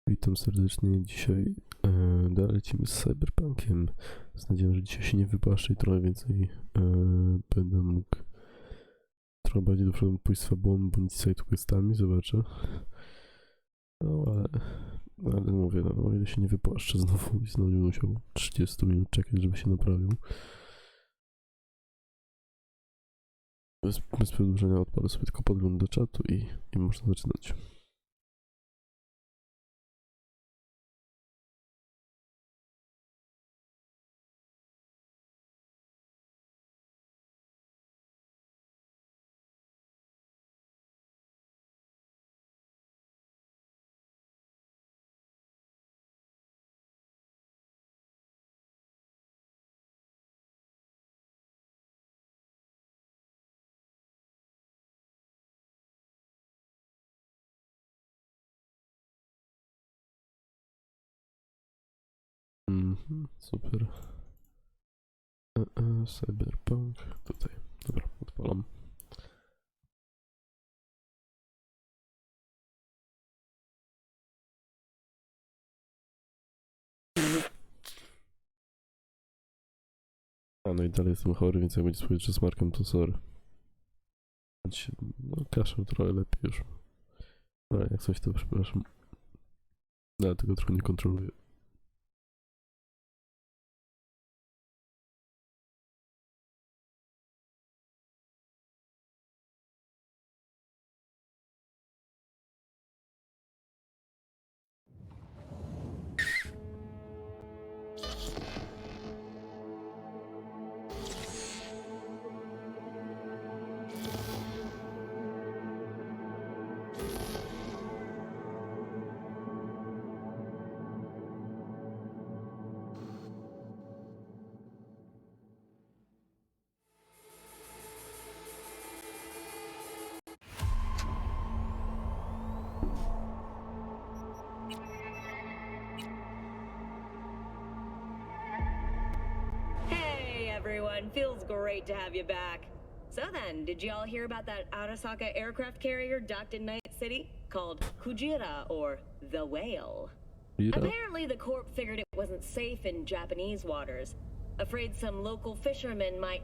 Witam serdecznie. Dzisiaj dalej lecimy z Cyberpunkiem. Z nadzieją, że dzisiaj się nie wypaszczy i trochę więcej będę mógł trochę bardziej do przodu pójść z fabułą, bądź side questami, zobaczę. No ale mówię, no o ile się nie wypłaszczę znowu i znowu musiał 30 minut czekać, żeby się naprawił. Bez przedłużenia odpalę sobie tylko podgląd do czatu i można zaczynać. Super. Cyberpunk, tutaj. Dobra, odpalam. No i dalej jestem chory, więc jak będzie słychać, że z Markiem, to sorry. No kaszał trochę lepiej już. Ale jak coś, to przepraszam. Ale tego trochę nie kontroluję. Everyone, feels great to have you back. So then, did y'all hear about that Arasaka aircraft carrier docked in Night City called Kujira, or the Whale? Yeah. Apparently the Corp figured it wasn't safe in Japanese waters, afraid some local fishermen might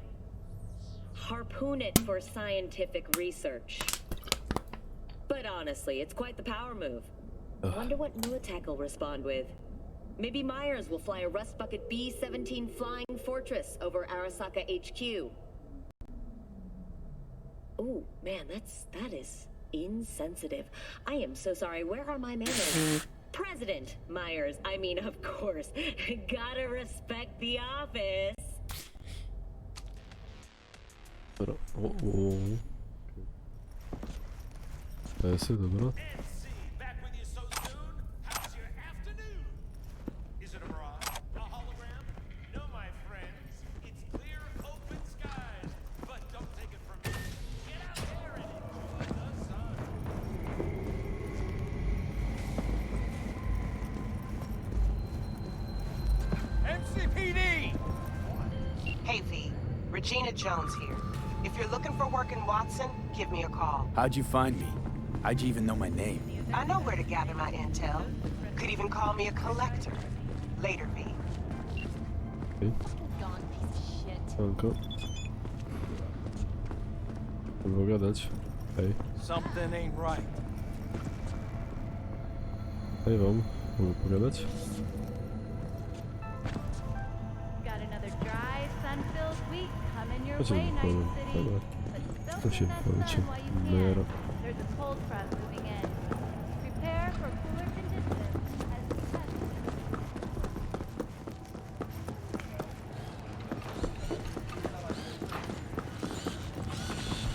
harpoon it for scientific research. But honestly, it's quite the power move. Wonder what Militech will respond with. Maybe Myers will fly a Rust Bucket B-17 Flying Fortress over Arasaka HQ. Ooh, man, that is insensitive. I am so sorry. Where are my manners? President Myers, I mean, of course. Gotta respect the office. Dobra. Hey V, Regina Jones here. If you're looking for work in Watson, give me a call. How'd you find me? How'd you even know my name? I know where to gather my intel. Could even call me a collector. Later, V. Anko. Mogę gadać. Hej. Something ain't right. Hej wam. Mogę pogadać? Chodźcie mi powiem. Dobra. To się powiecie. Mera.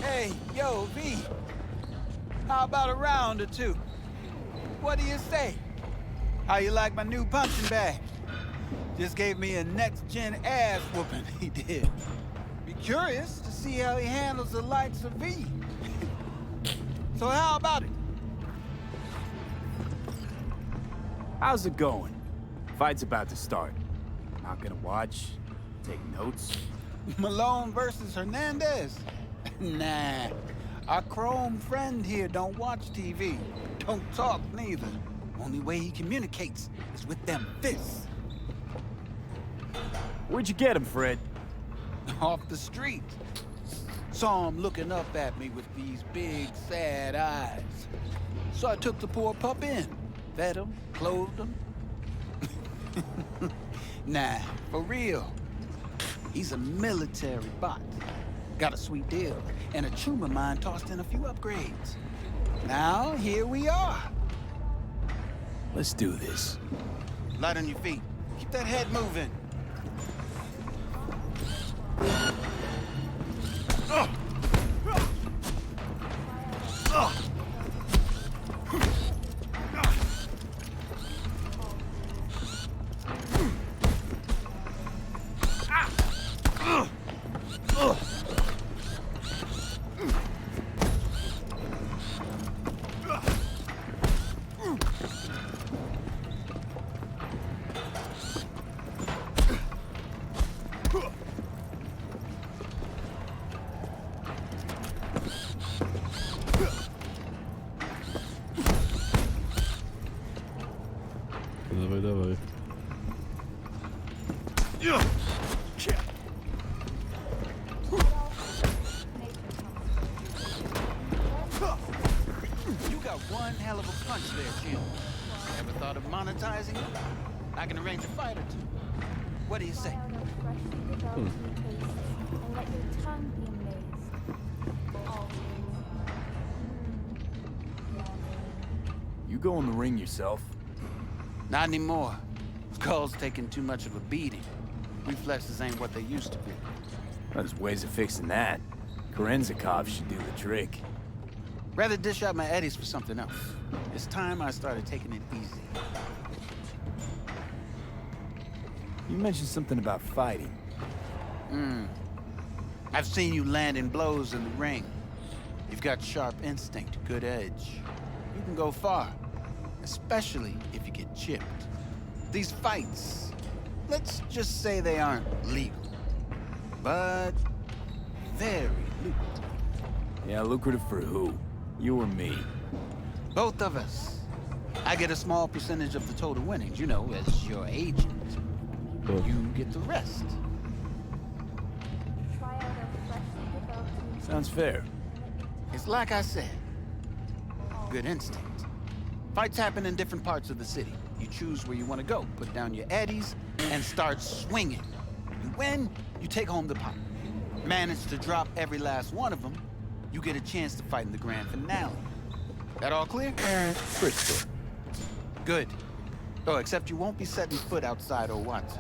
Hey, yo, V. How about a round or two? What do you say? How you like my new punching bag? Just gave me a next-gen ass whooping, he did. Be curious to see how he handles the likes of V. So how about it? How's it going? Fight's about to start. Not gonna watch, take notes. Malone versus Hernandez? Nah. Our chrome friend here don't watch TV. Don't talk neither. Only way he communicates is with them fists. Where'd you get him, Fred? Off the street. Saw him looking up at me with these big, sad eyes. So I took the poor pup in. Fed him, clothed him. Nah, for real. He's a military bot. Got a sweet deal, and a chum of mine tossed in a few upgrades. Now, here we are. Let's do this. Light on your feet. Keep that head moving. Dawaj, dawaj. You got one hell of a punch there, Jim. Ever thought of monetizing it? I can arrange a fight or two. What do you say? And let your tongue be amazed. Oh. You go in the ring yourself? Not anymore. Skull's taking too much of a beating. Reflexes ain't what they used to be. There's ways of fixing that. Korenzikov should do the trick. Rather dish out my eddies for something else. It's time I started taking it easy. You mentioned something about fighting. I've seen you landing blows in the ring. You've got sharp instinct, good edge. You can go far, especially if you get chipped. These fights, let's just say they aren't legal, but very lucrative. Yeah, lucrative for who? You or me? Both of us. I get a small percentage of the total winnings, you know, as your agent. You get the rest. Try out a freshly developed Sounds fair. It's like I said, good instinct. Fights happen in different parts of the city. You choose where you want to go, put down your eddies, and start swinging. You win, you take home the pot. Manage to drop every last one of them, you get a chance to fight in the grand finale. That all clear? Crystal. Good. Oh, except you won't be setting foot outside Owatsu.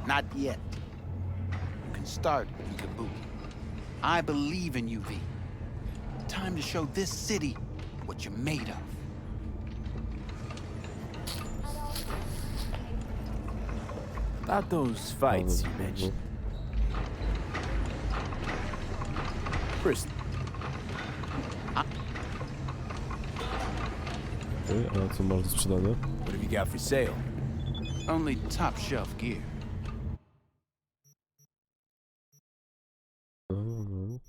Not yet. You can start in Kabuki. I believe in you, V. Time to show this city what you're made of. About those fights you mentioned. Crystal. Okej, a co masz do sprzedania? What have you got for sale? Only top shelf gear. No.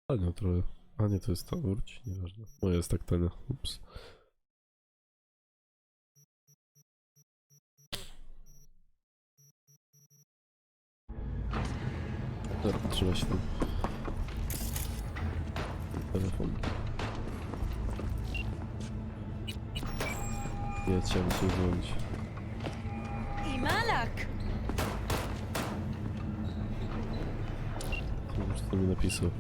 Tanio trochę. A nie, to jest to, wróć, nieważne. No jest tak tanio, ups. Dobra, potrzeba się tam. Telefon. Nie, chciałem się dzwonić. I malak! Co już to mi napisał?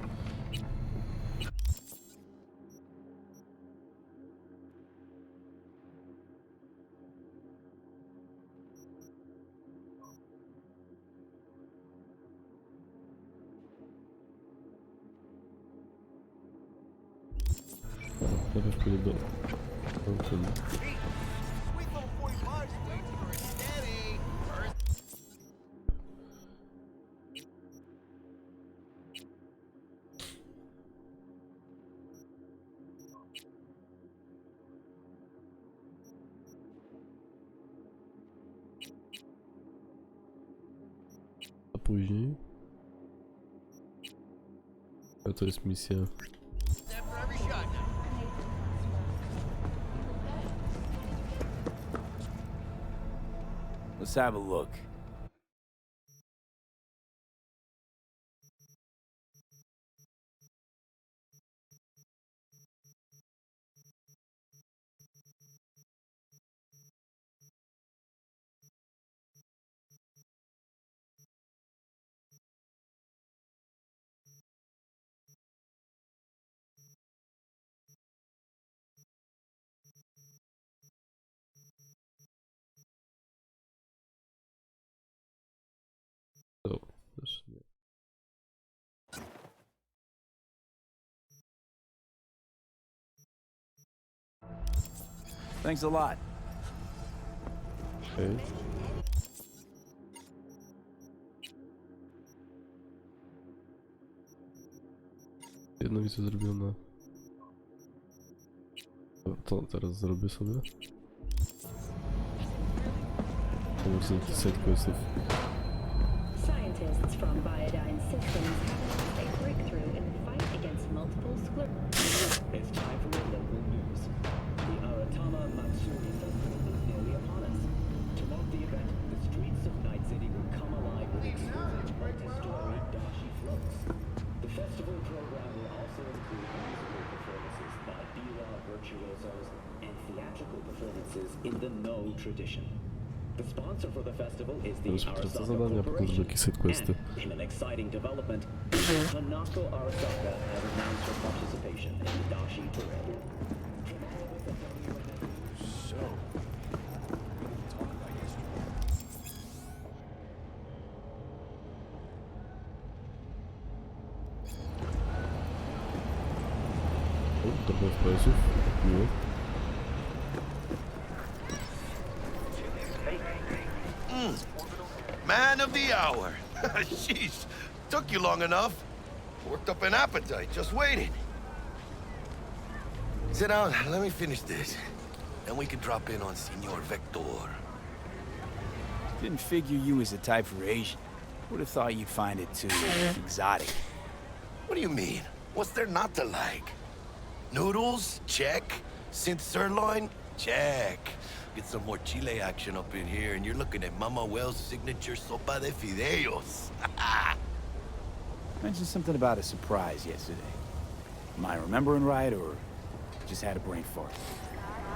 Najpierw pójdę do... Ten. A później... A to jest misja. Let's have a look. To też nie. Thanks a lot. Okej. Jedna misja zrobiona. To teraz zrobię sobie. To może tych side questów. Scientists from Biodyne Systems have announced a breakthrough in the fight against multiple sclerosis. It's time for your local news. The Aratama Matsuri Festival is nearly upon us. To mark the event, the streets of Night City will come alive with exclusive multi-story dashi floats. The festival program will also include musical performances by Biwa virtuosos and theatrical performances in the No tradition. The sponsor for the festival is the Rozpoczęto Arasaka zadania, potem Corporation. takie side questy. And in an exciting development, Hanako Arasaka has announced her participation in the Dashi Parade. O, trochę FPS-ów. Miło. Man of the hour. Sheesh, took you long enough. Worked up an appetite, just waiting. Sit down, let me finish this. Then we can drop in on Senor Vector. Didn't figure you was the type for Asian. Would have thought you'd find it too exotic. What do you mean? What's there not to like? Noodles? Check. Synth sirloin? Check. Get some more Chile action up in here, and you're looking at Mama Wells' signature sopa de fideos. Mentioned something about a surprise yesterday. Am I remembering right, or just had a brain fart?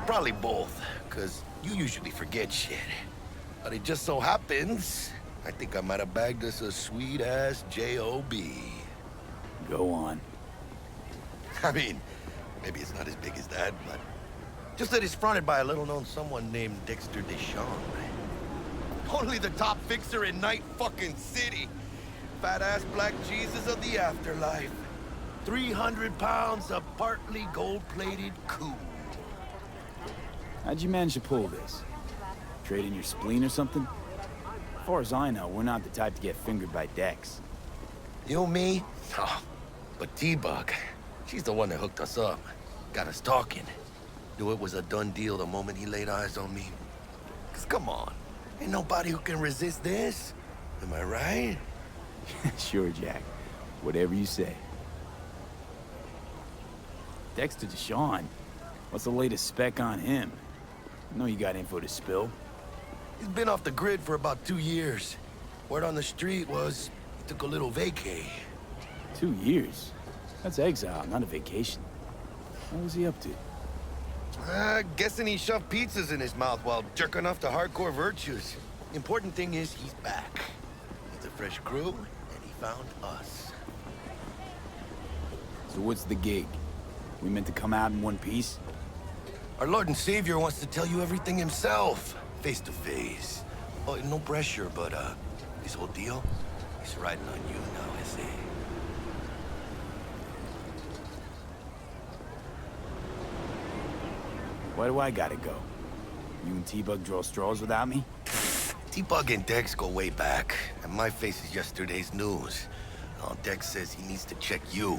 Probably both, because you usually forget shit. But it just so happens, I think I might have bagged us a sweet-ass J.O.B. Go on. I mean, maybe it's not as big as that, but just that it's fronted by a little-known someone named Dexter Deshawn. Only the top fixer in Night fucking City. Fat-ass black Jesus of the afterlife. 300 pounds of partly gold-plated cool. How'd you manage to pull this? Trade in your spleen or something? As far as I know, we're not the type to get fingered by Dex. You, me? Oh, but T-Bug, she's the one that hooked us up. Got us talking. Knew it was a done deal the moment he laid eyes on me. 'Cause come on, ain't nobody who can resist this. Am I right? Sure, Jack. Whatever you say. Dexter Deshawn? What's the latest spec on him? I know you got info to spill. He's been off the grid for about 2 years. Word on the street was he took a little vacay. 2 years? That's exile, not a vacation. What was he up to? Guessing he shoved pizzas in his mouth while jerking off to hardcore virtues. The important thing is he's back. He's a fresh crew, and he found us. So what's the gig? We meant to come out in one piece? Our Lord and Savior wants to tell you everything himself, face to face. Oh, no pressure, but this whole deal is riding on you now, is it? Why do I gotta go? You and T-Bug draw straws without me? T-Bug and Dex go way back, and my face is yesterday's news. Oh, Dex says he needs to check you,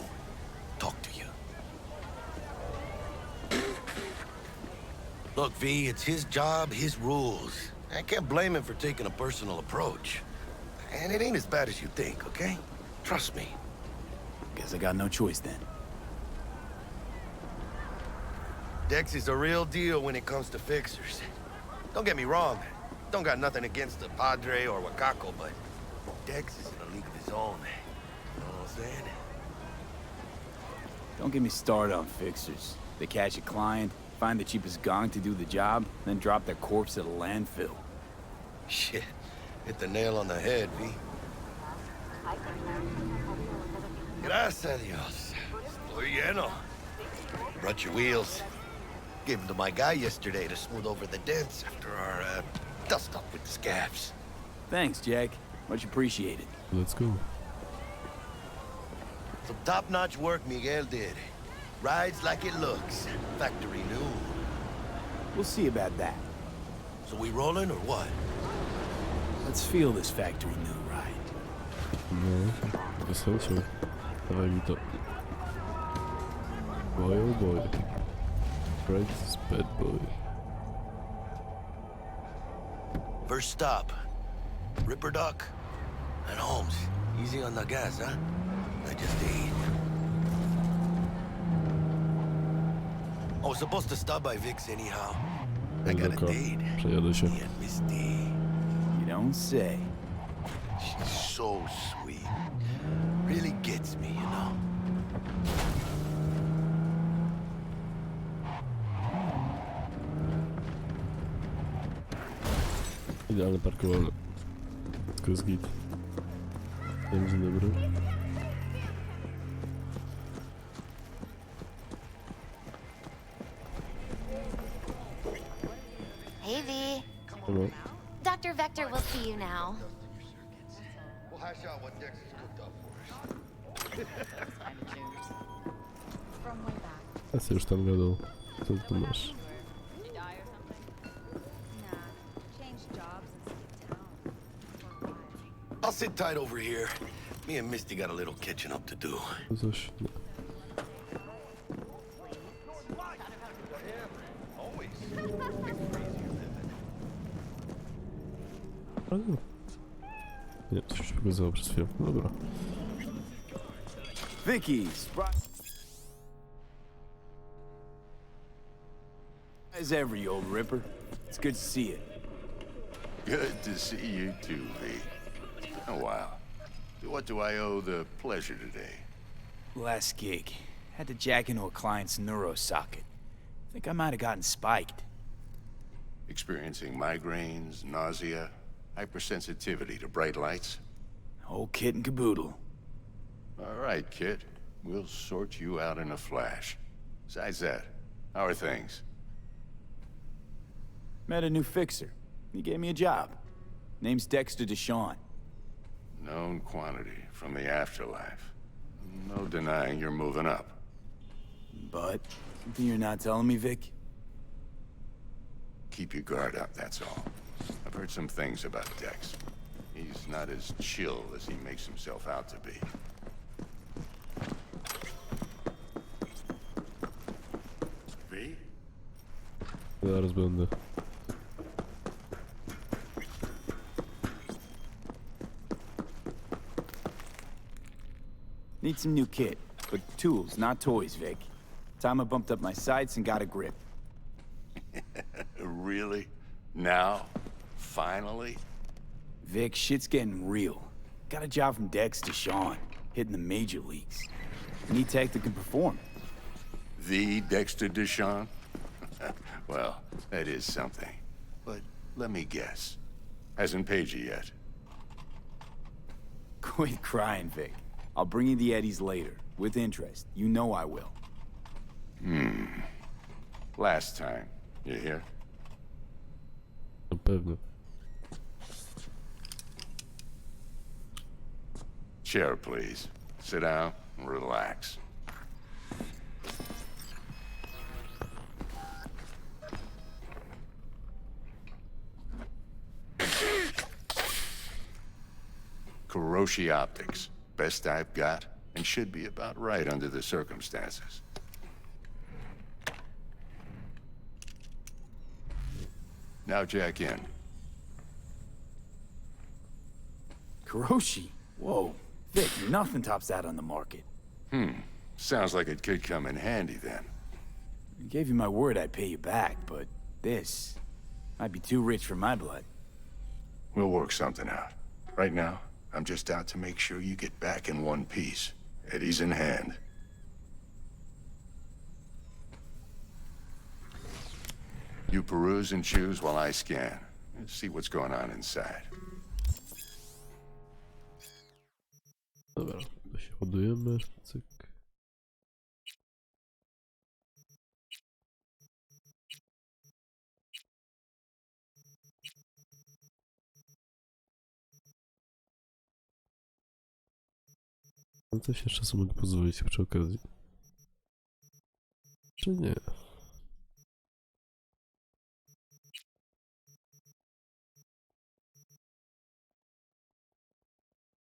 talk to you. Look, V, it's his job, his rules. I can't blame him for taking a personal approach. And it ain't as bad as you think, okay? Trust me. Guess I got no choice then. Dex is a real deal when it comes to fixers. Don't get me wrong. Don't got nothing against the Padre or Wakako, but Dex is in a league of his own. You know what I'm saying? Don't get me started on fixers. They catch a client, find the cheapest gong to do the job, then drop their corpse at a landfill. Shit. Hit the nail on the head, V. Gracias a Dios. Estoy lleno. Brought your wheels. Gave them to my guy yesterday to smooth over the dents after our, dust up with the scabs. Thanks, Jack. Much appreciated. Let's go. Some top-notch work Miguel did. Rides like it looks. Factory new. We'll see about that. So we rolling or what? Let's feel this factory new ride. No, wysłuchaj. Dawaj mi to. Boy, oh boy. Right, this bad boy. First stop. Ripper Duck and Holmes. Easy on the gas, huh? I just ate. I was supposed to stop by Vic's anyhow. I got a Dobra, date. przejadę się. Me and Misty. You don't say. She's so sweet. Really gets me, you know? Idealne parkowanie. Wszystko jest git. Dzień dobry. Hey, V. Hello. Dr. Vector will see you now. We'll hash out what Dex has cooked up for us. From way back. Ja sobie już tam gadał. Co ty tu masz? Nah, changed jobs and skipped town. For a while. I'll sit tight over here. Me and Misty got a little catching up to do. Coś? Nie. Ale no. Nie, coś się pokazało przez chwilę. No dobra. Vicky, as ever, you old ripper. It's good to see you. Good to see you too, V. It's been a while. What do I owe the pleasure today? Last gig. Had to jack into a client's neuro socket. Think I might have gotten spiked. Experiencing migraines, nausea, hypersensitivity to bright lights? Whole kit and caboodle. All right, kid. We'll sort you out in a flash. Besides that, how are things? Met a new fixer. He gave me a job. Name's Dexter Deshawn. Known quantity from the afterlife. No denying you're moving up. But something you're not telling me, Vic? Keep your guard up, that's all. I've heard some things about Dex. He's not as chill as he makes himself out to be. V? Zaraz będę. Need some new kit, but tools, not toys, Vic. Time I bumped up my sights and got a grip. Really? Now? Finally? Vic, shit's getting real. Got a job from Dex to Sean, hitting the major leagues. Need tech that can perform. The Dexter Deshawn? Well, that is something. But let me guess. Hasn't paid you yet. Quit crying, Vic. I'll bring you the eddies later, with interest. You know I will. Last time. You hear? Na pewno. Chair, please. Sit down and relax. Kuroshi Optics. Best I've got, and should be about right under the circumstances. Now jack in. Kuroshi? Whoa. Vic, nothing tops that on the market. Sounds like it could come in handy then. I gave you my word I'd pay you back, but this might be too rich for my blood. We'll work something out. Right now, I'm just out to make sure you get back in one piece. Eddie's in hand. You peruse and choose while I scan. Let's see what's going on inside. Dobra, to się ładujemy. Cyk. No coś jeszcze sobie mogę pozwolić przy okazji. Czy nie?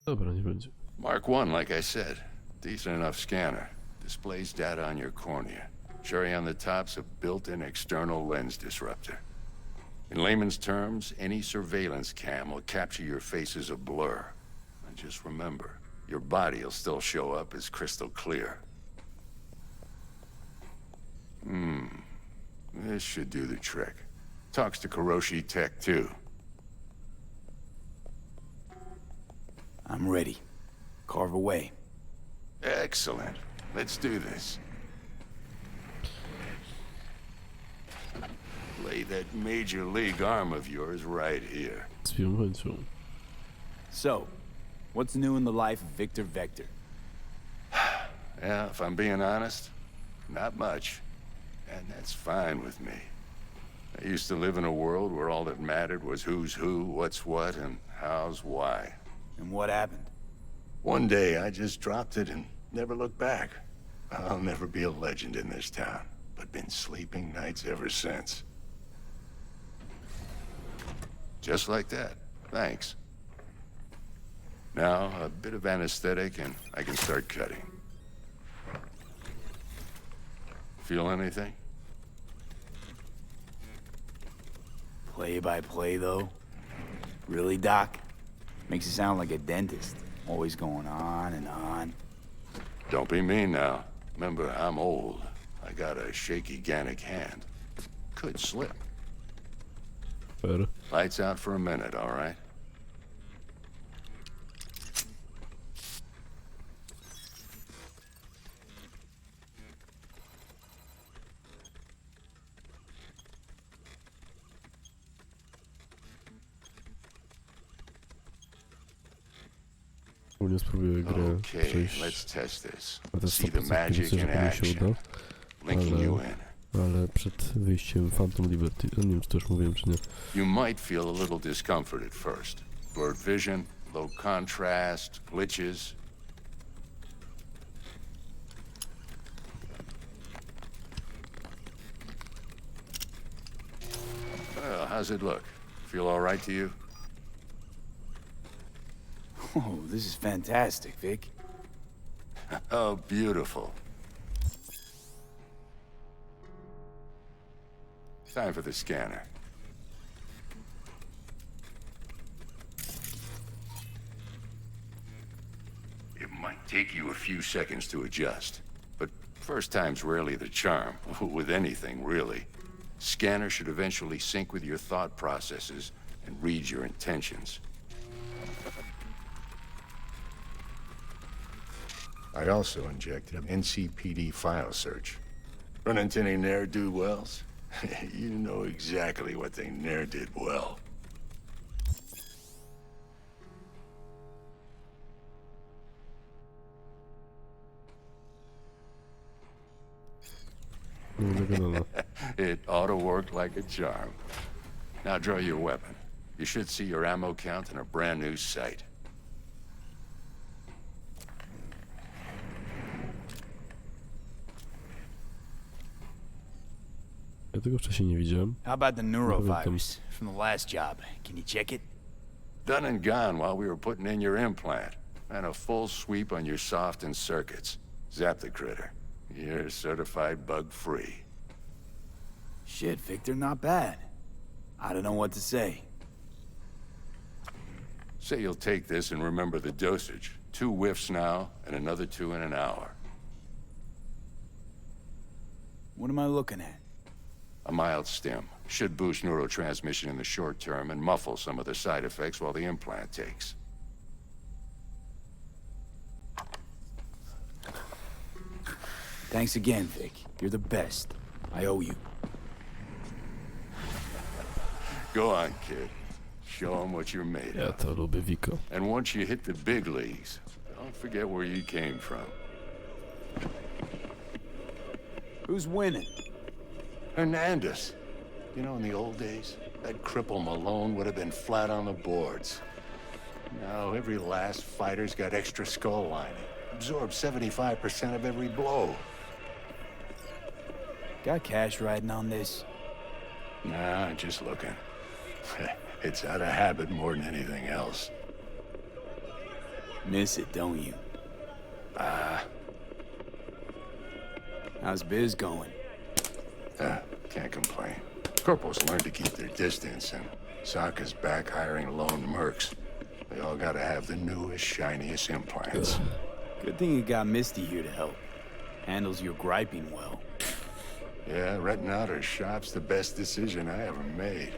Dobra, nie będzie. Mark 1, like I said. Decent enough scanner. Displays data on your cornea. Cherry on the top's a built-in external lens disruptor. In layman's terms, any surveillance cam will capture your face as a blur. And just remember, your body will still show up as crystal clear. This should do the trick. Talks to Kuroshi Tech, too. I'm ready. Carve away. Excellent. Let's do this. Lay that major league arm of yours right here. Z chęcią. So, what's new in the life of Victor Vector? Yeah, if I'm being honest, not much. And that's fine with me. I used to live in a world where all that mattered was who's who, what's what, and how's why. And what happened? One day, I just dropped it and never looked back. I'll never be a legend in this town, but been sleeping nights ever since. Just like that. Thanks. Now, a bit of anesthetic and I can start cutting. Feel anything? Play-by-play, though? Really, Doc? Makes you sound like a dentist. Always going on and on. Don't be mean now. Remember, I'm old. I got a shaky Gannic hand. Could slip. Fair. Lights out for a minute, all right? Ogólnie spróbuję grę Okay, przejść let's test this. na ten See the 100%, magic myślę, in że mi się action. uda, Linking you in. ale przed wyjściem Phantom Liberty, nie wiem czy to już mówiłem czy nie. You might feel a little discomfort at first. Blurred vision, low contrast, glitches. Well, how's it look? Feel all right to you? Oh, this is fantastic, Vic. Oh, beautiful. Time for the scanner. It might take you a few seconds to adjust, but first time's rarely the charm, with anything, really. Scanner should eventually sync with your thought processes and read your intentions. I also injected an NCPD file search. Run into any ne'er-do-wells? You know exactly what they ne'er did well. It ought to work like a charm. Now draw your weapon. You should see your ammo count in a brand new sight. Ja tego wcześniej nie widziałem. How about the neurovirus from the last job? Can you check it? Done and gone while we were putting in your implant. And a full sweep on your soft and circuits. Zap the critter. You're certified bug-free. Shit, Victor, not bad. I don't know what to say. Say you'll take this and remember the dosage. 2 whiffs now, and another 2 in an hour. What am I looking at? A mild stim. Should boost neurotransmission in the short term and muffle some of the side effects while the implant takes. Thanks again, Vic. You're the best. I owe you. Go on, kid. Show them what you're made Ja of. to lubię Wiko. And once you hit the big leagues, don't forget where you came from. Who's winning? Hernandez. You know, in the old days, that cripple Malone would have been flat on the boards. Now, every last fighter's got extra skull lining. Absorbs 75% of every blow. Got cash riding on this? Nah, just looking. It's out of habit more than anything else. Miss it, don't you? How's biz going? Can't complain. Corporals learn to keep their distance, and Sokka's back hiring lone mercs. They all gotta have the newest, shiniest implants. Good thing you got Misty here to help. Handles your griping well. Yeah, renting out her shop's the best decision I ever made.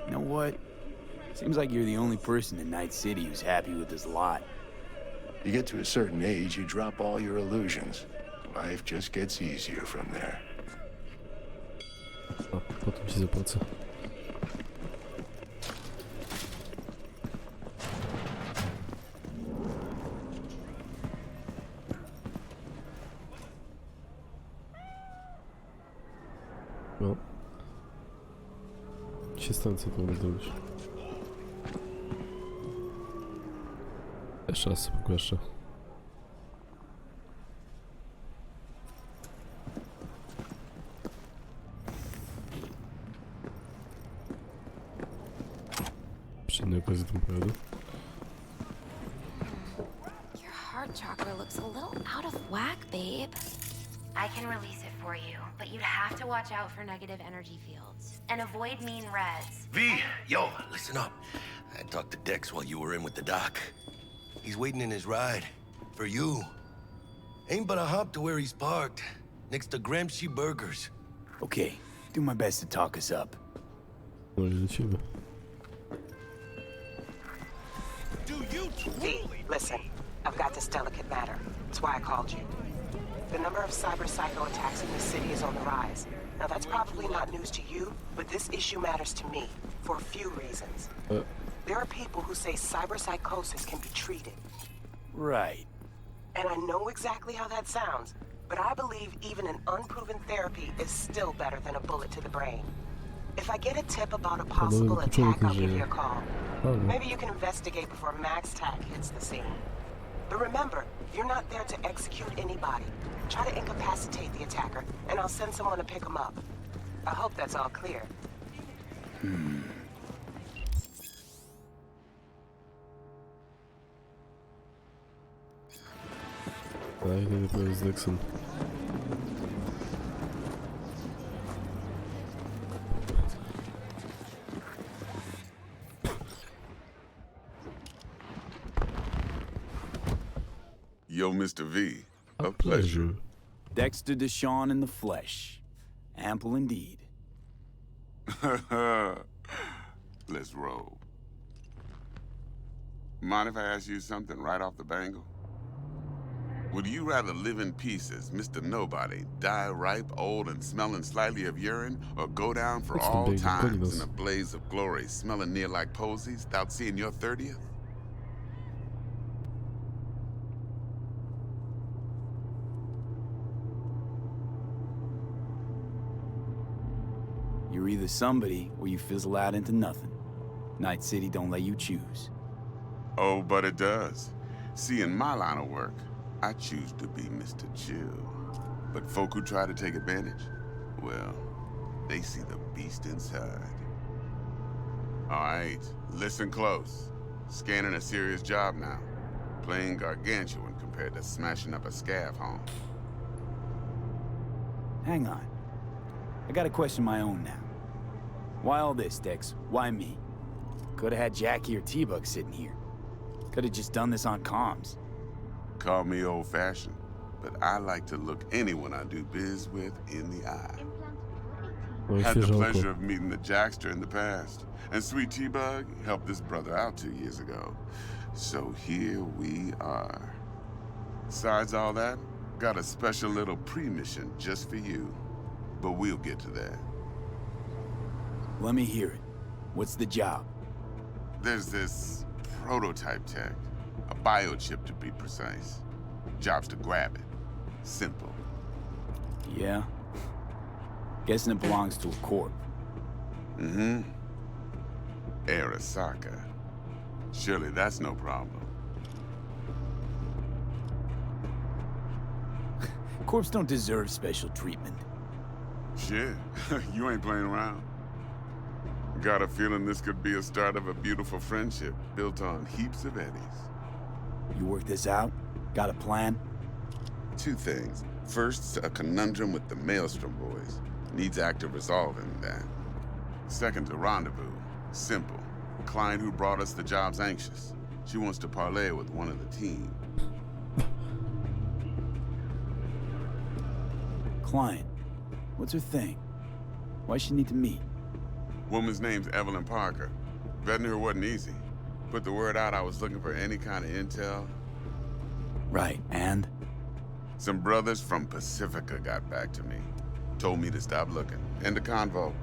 You know what? Seems like you're the only person in Night City who's happy with this lot. You get to a certain age, you drop all your illusions. Life just gets easier from there. O, potem ci zapłacę. No. Się stąd co to mogę zrobić. Jeszcze raz sobie pogłaszczę. Przy innej okazji tam pojadę. Your heart chakra looks a little out of whack, babe. I can release it for you, but you'd have to watch out for negative energy fields and avoid mean reds. V, yo, listen up. I talked to Dex while you were in with the doc. He's waiting in his ride. For you. Ain't but a hop to where he's parked. Next to Gramsci Burgers. Okay, do my best to talk us up. No i lecimy. V, listen. I've got this delicate matter. That's why I called you. The number of cyber psycho attacks in the city is on the rise. Now that's probably not news to you, but this issue matters to me for a few reasons. There are people who say cyberpsychosis can be treated. Right. And I know exactly how that sounds, but I believe even an unproven therapy is still better than a bullet to the brain. If I get a tip about a possible attack, I'll give you a call. Maybe you can investigate before Max Tack hits the scene. But remember, you're not there to execute anybody. Try to incapacitate the attacker, and I'll send someone to pick him up. I hope that's all clear. A idę dopiero z Dexem. Yo, Mr. V. A pleasure. Dexter Deshawn in the flesh. Ample indeed. Let's roll. Mind if I ask you something right off the bangle? Would you rather live in peace as Mr. Nobody, die ripe, old, and smelling slightly of urine, or go down for What's the all big times goodness? in a blaze of glory, smelling near like posies, without seeing your 30th? You're either somebody or you fizzle out into nothing. Night City don't let you choose. Oh, but it does. See, in my line of work, I choose to be Mr. Chill. But folk who try to take advantage, well, they see the beast inside. All right, listen close. Scanning a serious job now. Playing gargantuan compared to smashing up a scav home. Hang on. I got a question of my own now. Why all this, Dex? Why me? Could have had Jackie or T-Bug sitting here. Could have just done this on comms. Call me old-fashioned, but I like to look anyone I do biz with in the eye. Oj, Had the świeżonko. pleasure of meeting the Jackster in the past, and Sweet T-Bug helped this brother out 2 years ago. So here we are. Besides all that, got a special little pre-mission just for you. But we'll get to that. Let me hear it. What's the job? There's this prototype tech, a biochip to be precise. Job's to grab it. Simple. Yeah? Guessing it belongs to a corp. Mm-hmm. Arasaka. Surely that's no problem. Corps don't deserve special treatment. Shit, you ain't playing around. Got a feeling this could be a start of a beautiful friendship built on heaps of eddies. You work this out? Got a plan? 2 things. First, a conundrum with the Maelstrom boys. Needs active resolving that. Second, a rendezvous. Simple. Client who brought us the job's anxious. She wants to parlay with one of the team. Client. What's her thing? Why's she need to meet? Woman's name's Evelyn Parker. Vetting her wasn't easy. Put the word out I was looking for any kind of intel. Right, and? Some brothers from Pacifica got back to me. Told me to stop looking. End of convo.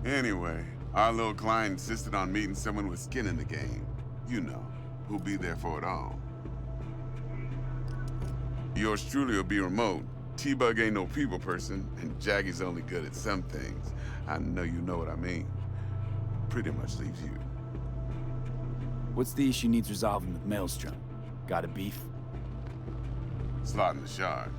Anyway, our little client insisted on meeting someone with skin in the game. You know, who'll be there for it all. Yours truly will be remote. T-Bug ain't no people person, and Jaggy's only good at some things. I know you know what I mean. Pretty much leaves you. What's the issue needs resolving with Maelstrom? Got a beef? Slotting the shard.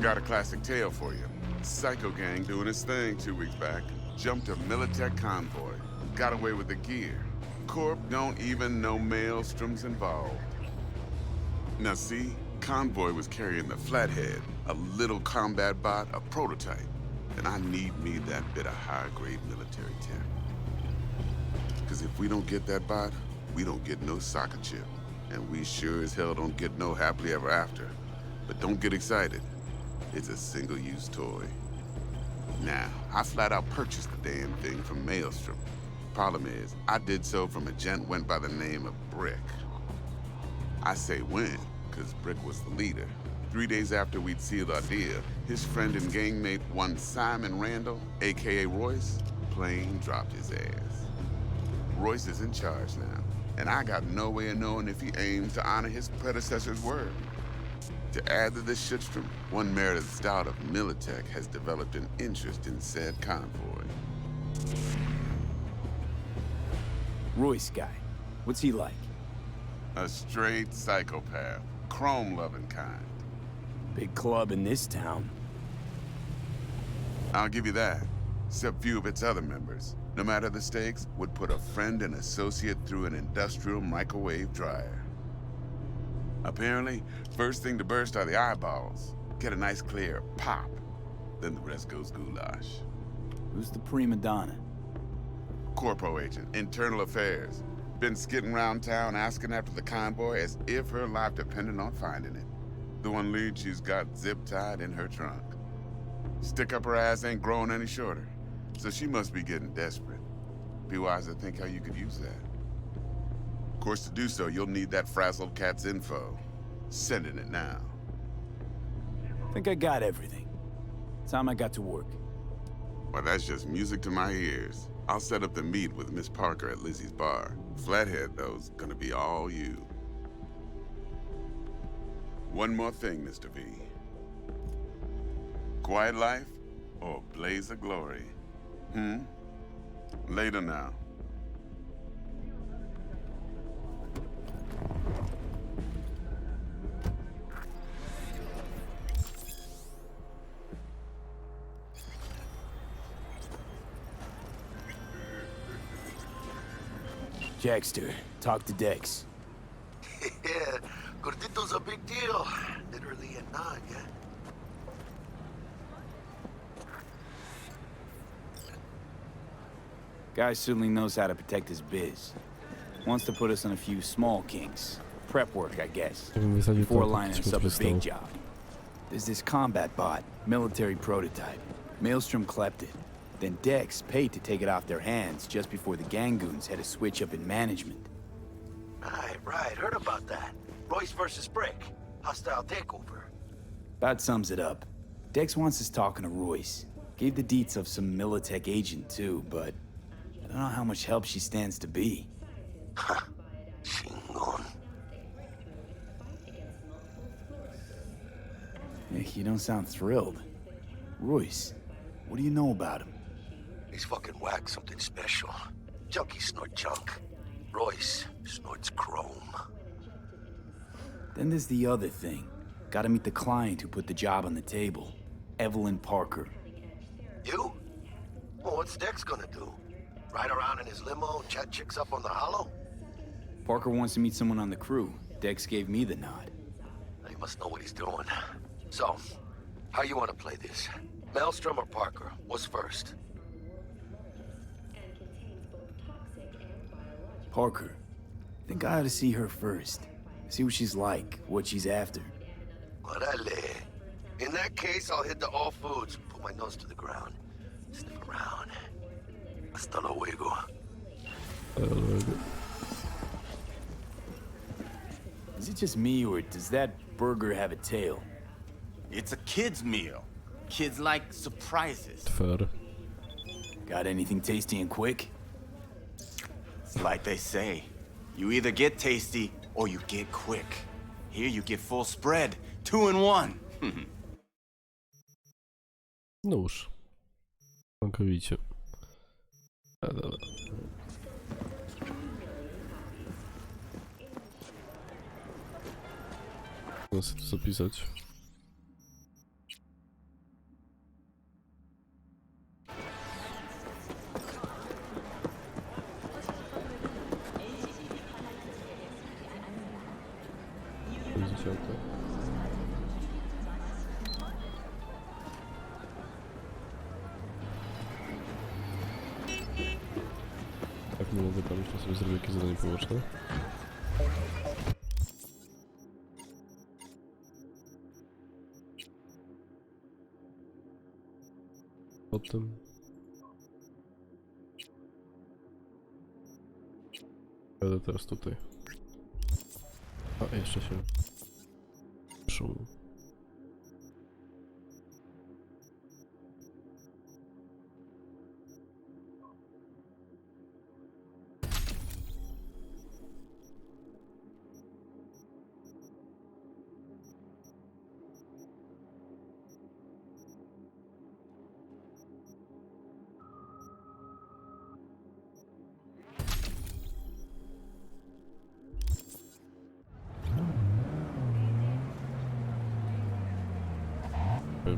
Got a classic tale for you. Psycho gang doing his thing 2 weeks back. Jumped a Militech convoy. Got away with the gear. Corp don't even know Maelstrom's involved. Now see, convoy was carrying the Flathead, a little combat bot, a prototype. And I need me that bit of high-grade military tech. Because if we don't get that bot, we don't get no soccer chip. And we sure as hell don't get no happily ever after. But don't get excited. It's a single-use toy. Now, I flat out purchased the damn thing from Maelstrom. Problem is, I did so from a gent went by the name of Brick. I say when, because Brick was the leader. 3 days after we'd sealed our deal, his friend and gangmate, one Simon Randall, aka Royce, plain dropped his ass. Royce is in charge now, and I got no way of knowing if he aims to honor his predecessor's word. To add to this shitstrom, one Meredith Stout of Militech has developed an interest in said convoy. Royce guy. What's he like? A straight psychopath, chrome-loving kind. Big club in this town. I'll give you that, except few of its other members, no matter the stakes, would put a friend and associate through an industrial microwave dryer. Apparently, first thing to burst are the eyeballs. Get a nice clear pop. Then the rest goes goulash. Who's the prima donna? Corpo agent, internal affairs. Been skidding around town asking after the convoy as if her life depended on finding it. The one lead she's got zip-tied in her trunk. Stick up her ass ain't growing any shorter, so she must be getting desperate. Be wise to think how you could use that. Of course, to do so, you'll need that frazzled cat's info. Sending it now. Think I got everything. Time I got to work. Well, that's just music to my ears. I'll set up the meet with Miss Parker at Lizzie's bar. Flathead, though's gonna be all you. One more thing, Mr. V. Quiet life or blaze of glory? Later now. Jackster, talk to Dex. Yeah, Gordito's a big deal. Literally and not, yeah? Guy certainly knows how to protect his biz. Wants to put us on a few small kinks. Prep work, I guess. Before lining us up a big job. There's this combat bot, military prototype. Maelstrom clept it. Then Dex paid to take it off their hands just before the Gangoons had a switch up in management. Right. Heard about that. Royce versus Brick. Hostile takeover. About sums it up. Dex wants us talking to Royce. Gave the deets of some Militech agent too, but I don't know how much help she stands to be. Chingon. You don't sound thrilled. Royce, what do you know about him? He's fucking whack, something special. Junkies snort junk. Royce snorts chrome. Then there's the other thing. Gotta meet the client who put the job on the table. Evelyn Parker. You? Well, what's Dex gonna do? Ride around in his limo, chat chicks up on the hollow? Parker wants to meet someone on the crew. Dex gave me the nod. He must know what he's doing. So, how you want to play this? Maelstrom or Parker? What's first? Parker. Think I ought to see her first. See what she's like, what she's after. Orale. In that case, I'll hit the all foods, put my nose to the ground, sniff around. Hasta luego. Is it just me, or does that burger have a tail? It's a kid's meal. Kids like surprises. Fair. Got anything tasty and quick? It's like they say. You either get tasty, or you get quick. Here you get full spread. 2 in 1. No już. Całkowicie. Dobra. Muszę sobie to zapisać. Tak, nie mogę tam jeszcze sobie zrobić jakieś zadanie poboczne. Potem... Jadę teraz tutaj. A, jeszcze się... Szum.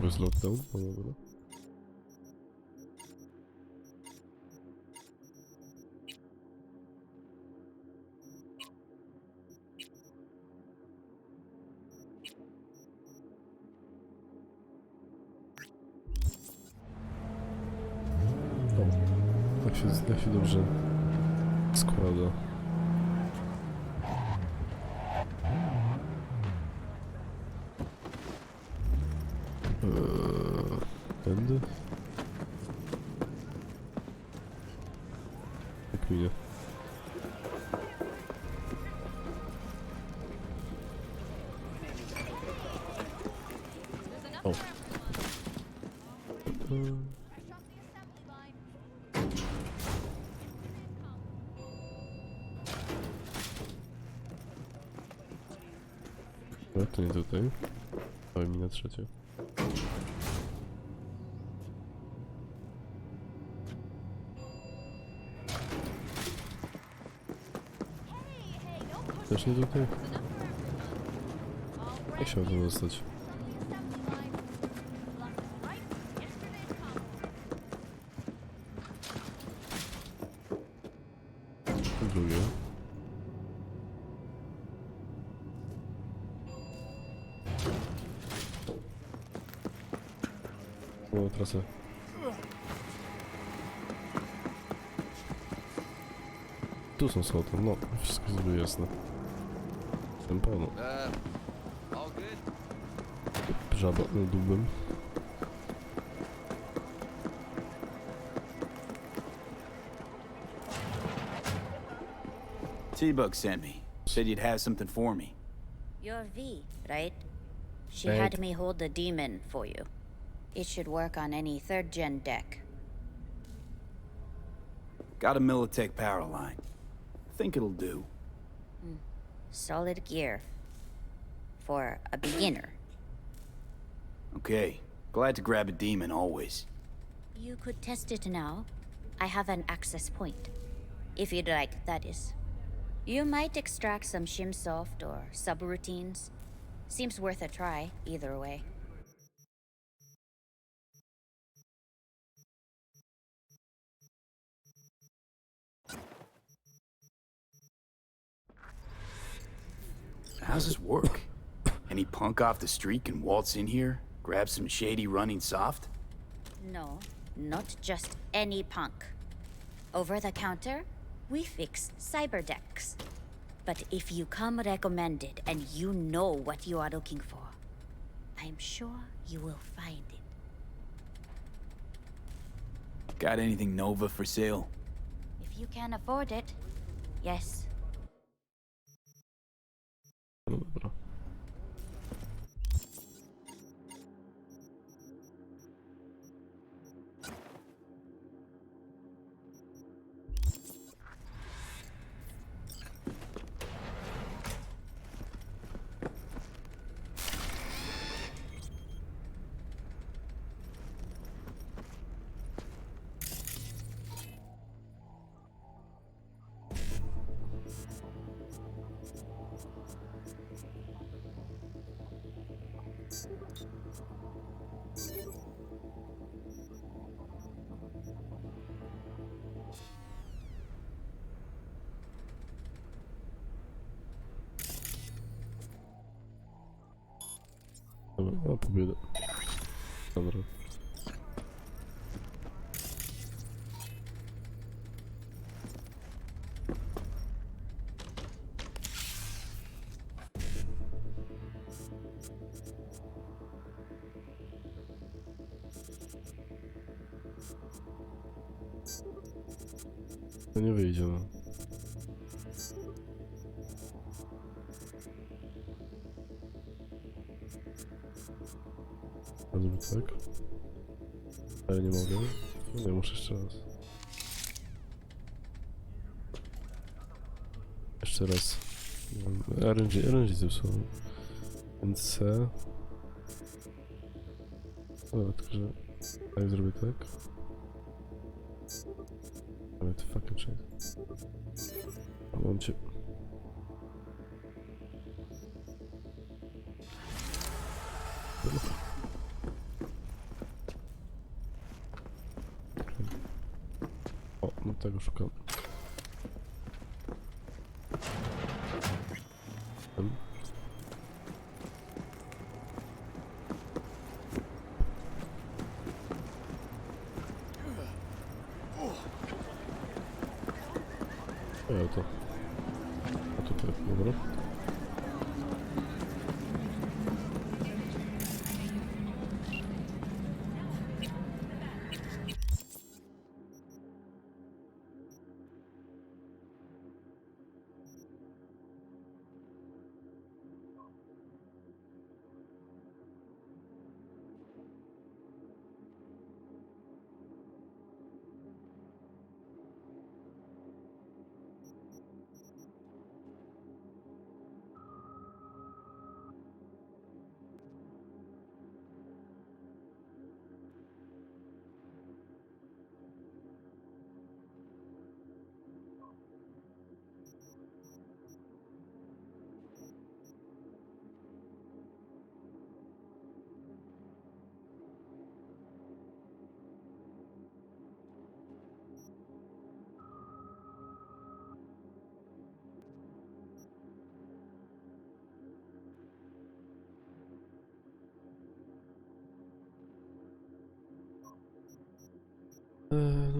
Bez lockdown, no dobra. O, tak się dobrze składa. Tędy? Jak minie. O. No, to nie tutaj. Ale mina trzecie. Też nie tutaj? Jak się ma to dostać? Drugie. O, trasę. tu są sloty, no, wszystko jest jakby jasne. Jestem pełno. Żaba na dubem. T-Bug sent me. Said you'd have something for me. You're V, right? She Right. had me hold the demon for you. It should work on any 3rd gen deck. Got a Militech power line. Think it'll do. Solid gear. For a beginner. Okay. Glad to grab a demon always. You could test it now. I have an access point. If you'd like, that is. You might extract some shimsoft or subroutines. Seems worth a try, either way. How's this work? Any punk off the street can waltz in here, grab some shady running soft? No, not just any punk. Over the counter, we fix cyber decks. But if you come recommended and you know what you are looking for, I'm sure you will find it. Got anything Nova for sale? If you can afford it, yes. No dobra. Dobra, no pobiedę. Dobra. To nie wyjdzie, no. Zrobię tak. Ale nie mogę. No nie, muszę jeszcze raz. Jeszcze raz. RNG zepsułem. Więc C. Dobra, tylko że... Tak zrobię tak. Ale to fucking shit. Mam cię. O, no tego szukam. Ja to. A tutaj, dobra.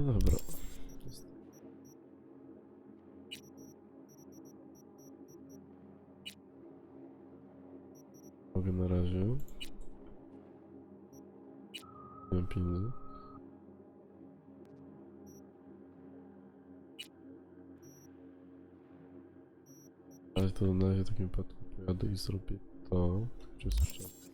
No dobra. Mogę na razie. Nie mam pieniędzy. Ale to na razie w takim wypadku pojadę i zrobię to. Przez czas.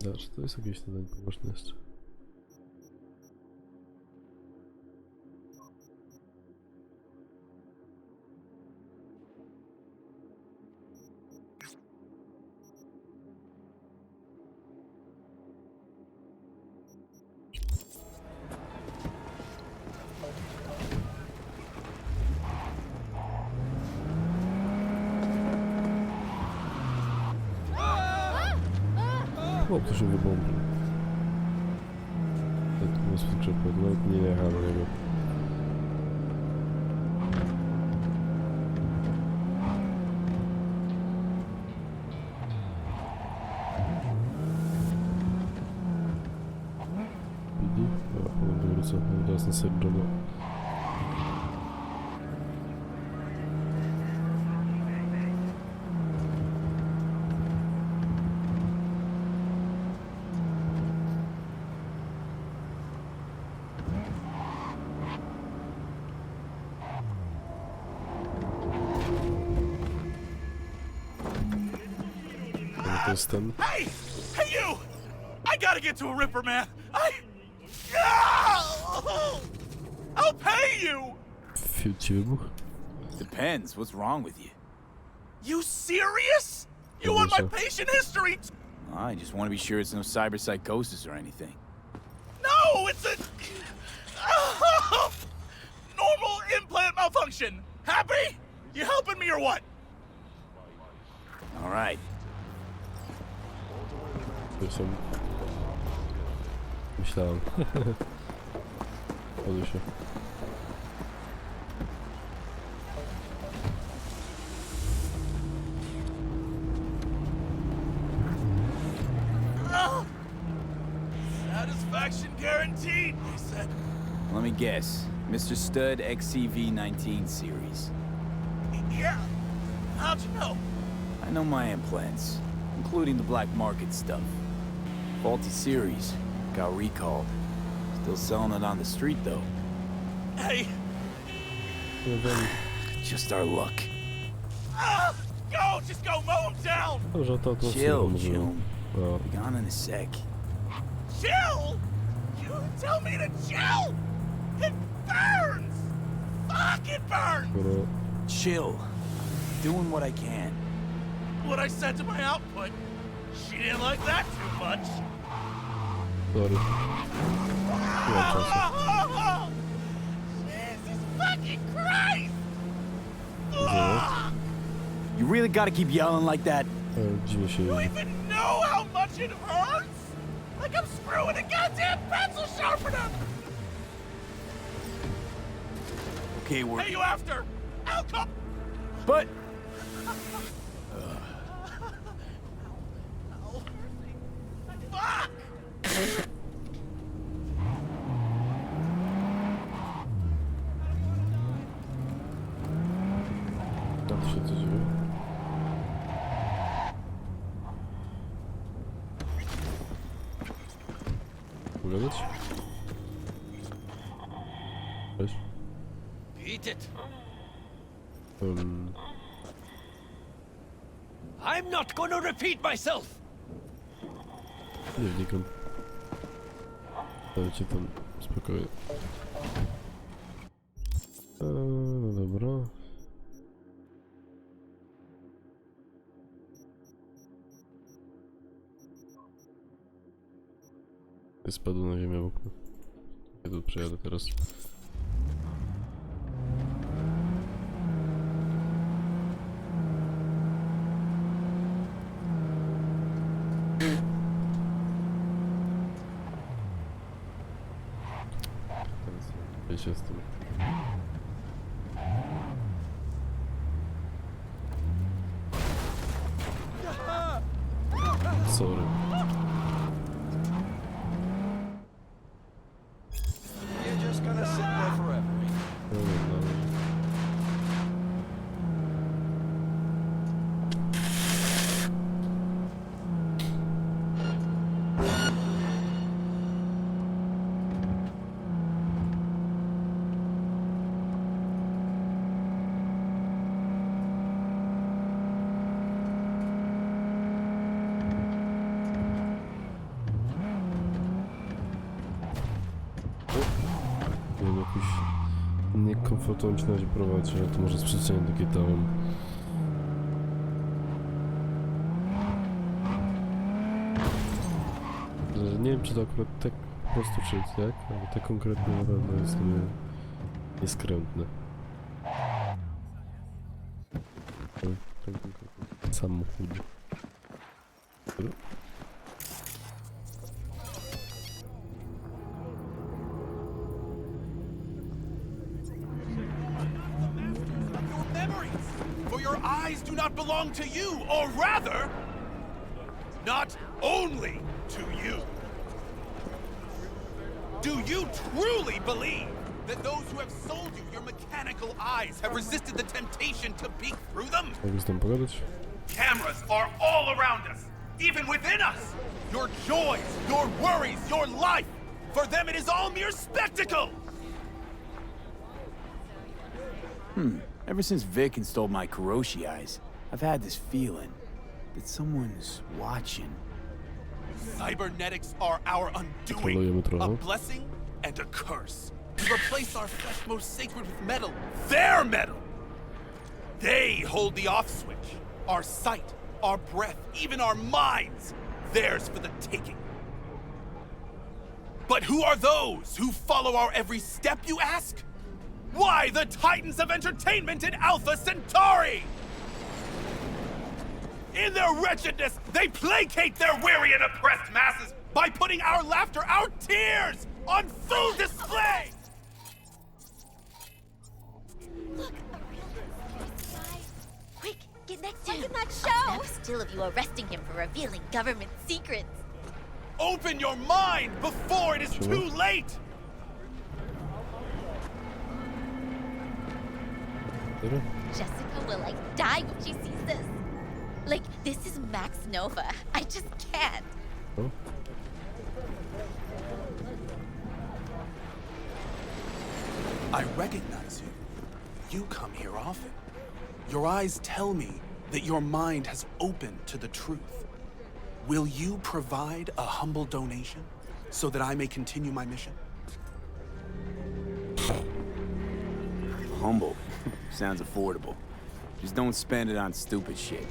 Zobacz, to jest jakieś zadanie poboczne jeszcze. O, to się wybombił. To jest przykład, nawet nie jechałem na niego. Widzi? O, potem wrócę. Teraz na Cyberpunku. Hey! Hey, you! I gotta get to a Ripper, man! I'll pay you! Depends. What's wrong with you? You serious? You want my patient history? I just want to be sure it's no cyberpsychosis or anything. No, it's a... normal implant malfunction. Happy? You helping me or what? All right. Myślałem. Chodzę się. Satisfaction guaranteed, they said. Let me guess. Mr. Stud XCV-19 series. Yeah. How'd you know? I know my implants, including the black market stuff. Faulty series. Got recalled. Still selling it on the street, though. Hey. Just our luck. Go! Just go mow him down! Chill, June. Be gone in a sec. Chill? You tell me to chill? It burns! Fuck, it burns! Chill. Doing what I can. What I said to my output. She didn't like that too much. Sorry. Jesus fucking Christ! You really gotta keep yelling like that? You even know how much it hurts? Like I'm screwing a goddamn pencil sharpener! Okay, we're... Hey, you after? I'll come... But... Fuck! Tak się co dzieje? Pogadać? Cześć. Beat it! I'm not gonna repeat myself! Nie wnikam. Dajcie tam spokojnie. No dobra. Spadł na ziemię w okno. Ja tu przejadę teraz. Teraz się z tym. Sorry. jakoś niekomfortowo mi się na razie prowadzić, ale to może z przyczyny do GTA-em. Nie wiem, czy to akurat tak po prostu, czy jak, ale tak konkretnie na pewno jest nieskrętne. Samochód. For your eyes do not belong to you, or rather, not only to you. Do you truly believe that those who have sold you your mechanical eyes have resisted the temptation to peek through them? Mogę z tym pogadać? Cameras are all around us, even within us. Your joys, your worries, your life. For them it is all mere spectacle. Ever since Vic installed my Kuroshi eyes, I've had this feeling that someone's watching. Cybernetics are our undoing, a blessing and a curse. We replace our flesh most sacred with metal, their metal. They hold the off switch. Our sight, our breath, even our minds, theirs for the taking. But who are those who follow our every step, you ask? Why, the titans of entertainment in Alpha Centauri! In their wretchedness, they placate their weary and oppressed masses by putting our laughter, our tears, on full display! Look, a real guy. Quick, get next to him. Look at that show! Snap still of you arresting him for revealing government secrets. Open your mind before it is too late! Jessica will, die when she sees this. This is Max Nova. I just can't. Oh. I recognize you. You come here often. Your eyes tell me that your mind has opened to the truth. Will you provide a humble donation so that I may continue my mission? Humble. Sounds affordable. Just don't spend it on stupid shit.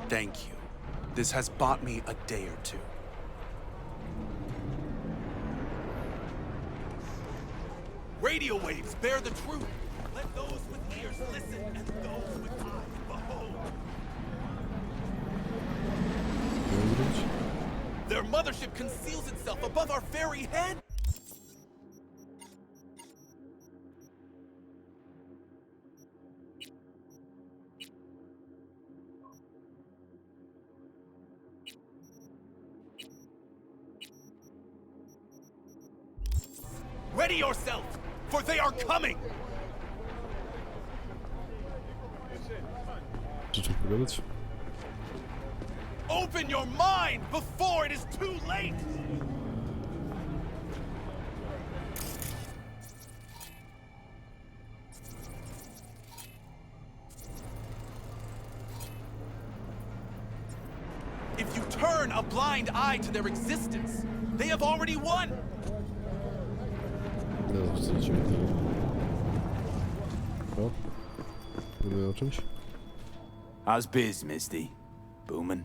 Thank you. This has bought me a day or two. Radio waves bear the truth. Let those with ears listen and those with eyes behold. Their mothership conceals itself above our very head. Ready yourself, for they are coming! Open your mind before it is too late! If you turn a blind eye to their existence, they have already won! How's biz, Misty? Booming?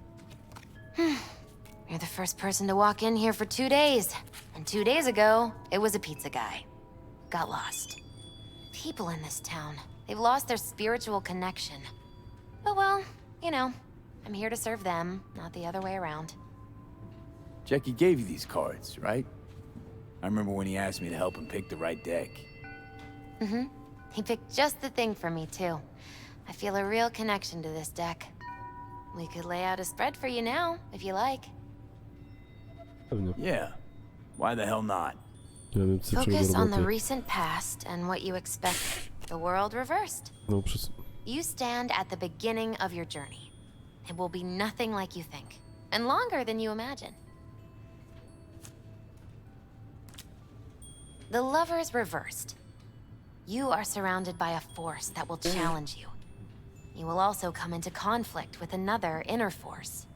You're the first person to walk in here for 2 days. And 2 days ago, it was a pizza guy. Got lost. People in this town, they've lost their spiritual connection. But well, I'm here to serve them, not the other way around. Jackie gave you these cards, right? I remember when he asked me to help him pick the right deck. He picked just the thing for me, too. I feel a real connection to this deck. We could lay out a spread for you now, if you like. Yeah. Why the hell not? Focus on the recent past and what you expect. The world reversed. You stand at the beginning of your journey. It will be nothing like you think, and longer than you imagine. The lovers reversed. You are surrounded by a force that will challenge you. You will also come into conflict with another inner force.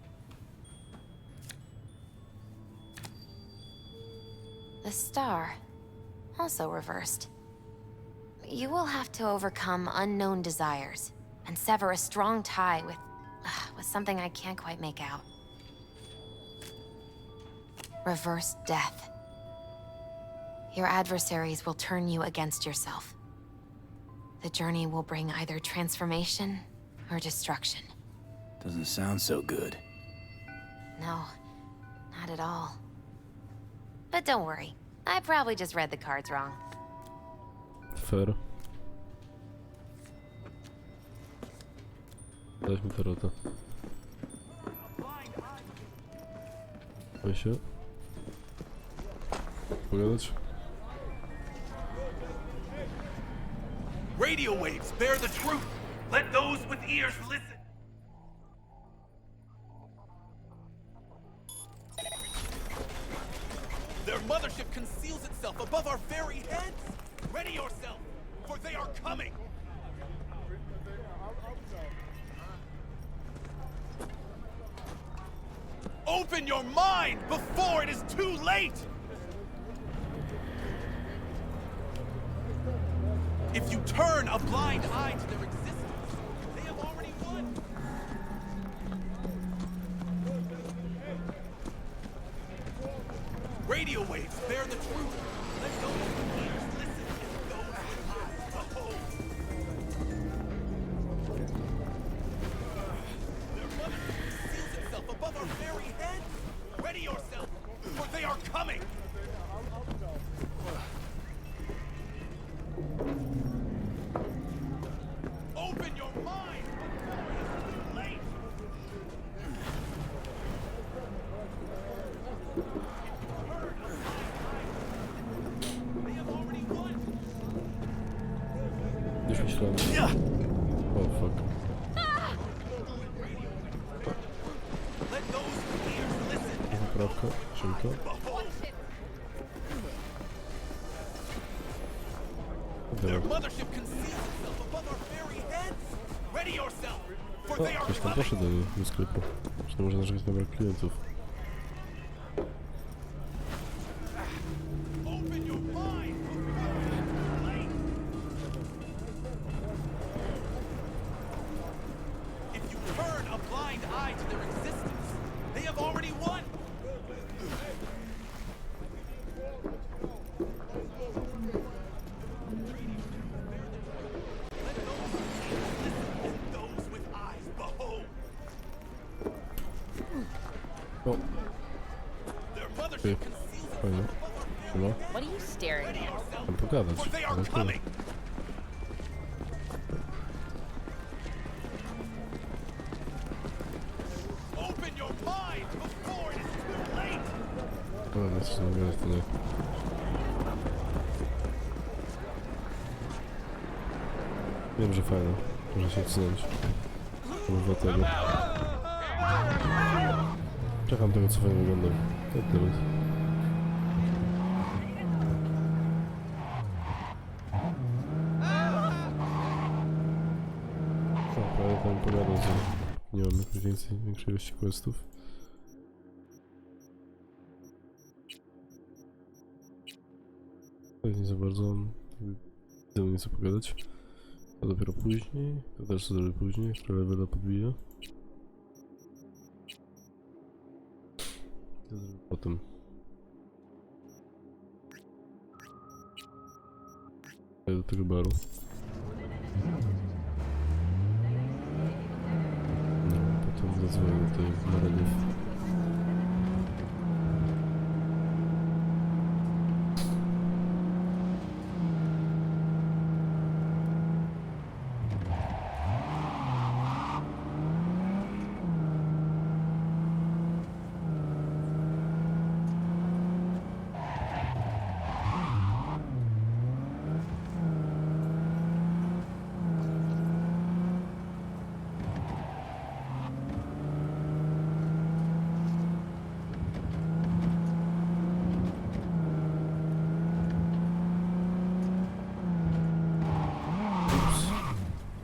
The star. also reversed. You will have to overcome unknown desires and sever a strong tie with something I can't quite make out. Reverse death. Your adversaries will turn you against yourself. The journey will bring either transformation or destruction. Doesn't sound so good. No, not at all. But don't worry, I probably just read the cards wrong. Fair. Dać mi tarota. Weź się. Pogadać? Radio waves bear the truth. Let those with ears listen. Their mothership conceals itself above our very heads. Ready yourself, for they are coming. Open your mind before it is too late! If you turn a blind eye to their existence, they have already won. Radio waves bear the truth. Let those with ears listen and those with eyes behold. Their mothership conceals itself above our very heads. Ready yourself, for they are coming. Open your mind before it's too late. They have already won. Już myślałem. Oh fuck. Let those with ears listen. Poprawka, szybko. Their mothership conceals itself above our very heads. Ready yourself, for they are Ktoś tam coming. poszedł do sklepu. Zresztą może narzekać na brak klientów. Open your mind before it's too late. If you turn a blind eye to their existence, they have already won. Let those with ears listen and those with eyes behold. O, Their ty. mothership conceals Fajnie. Chyba. What are you staring at? Tam pogadać. for they are Ale tyle. coming. Open your mind before it is too late. Dobra, coś tam gadać, to nie. Wiem, że fajne. Może się odsunąć. Obywatelu. Czekam tego, co fajnie wygląda. Tak teraz. O, prawie tam pogadał, że nie mam jakoś większej ilości questów. Tak nie za bardzo mam nieco pogadać. To dopiero później, to też co zrobię później, które levela podbiję. To zrobię potem. Do tego baru. No, potem zadzwonię do tej Marenów.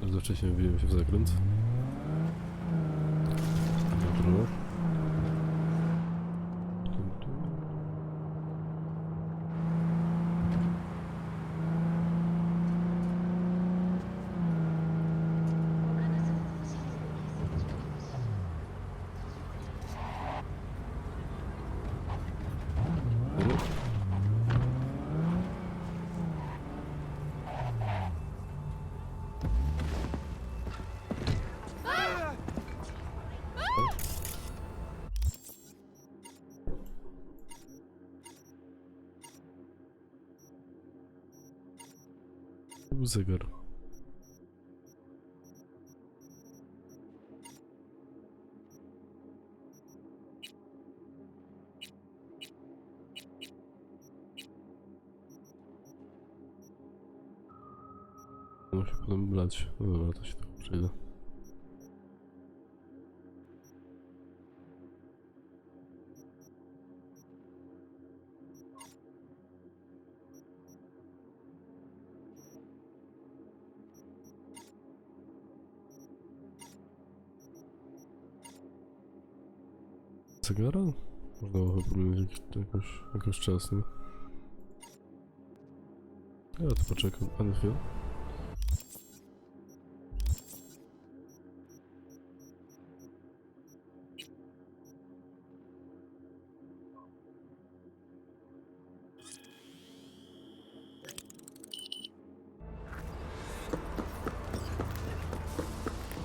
Bardzo wcześnie wbiłem się w zakręt. Dobra. zegar. Muszę potem blać. No dobra, to się tak przejdę. Zegara? Można chyba pominąć jakoś czas, nie? Ja to poczekam, a na chwilę.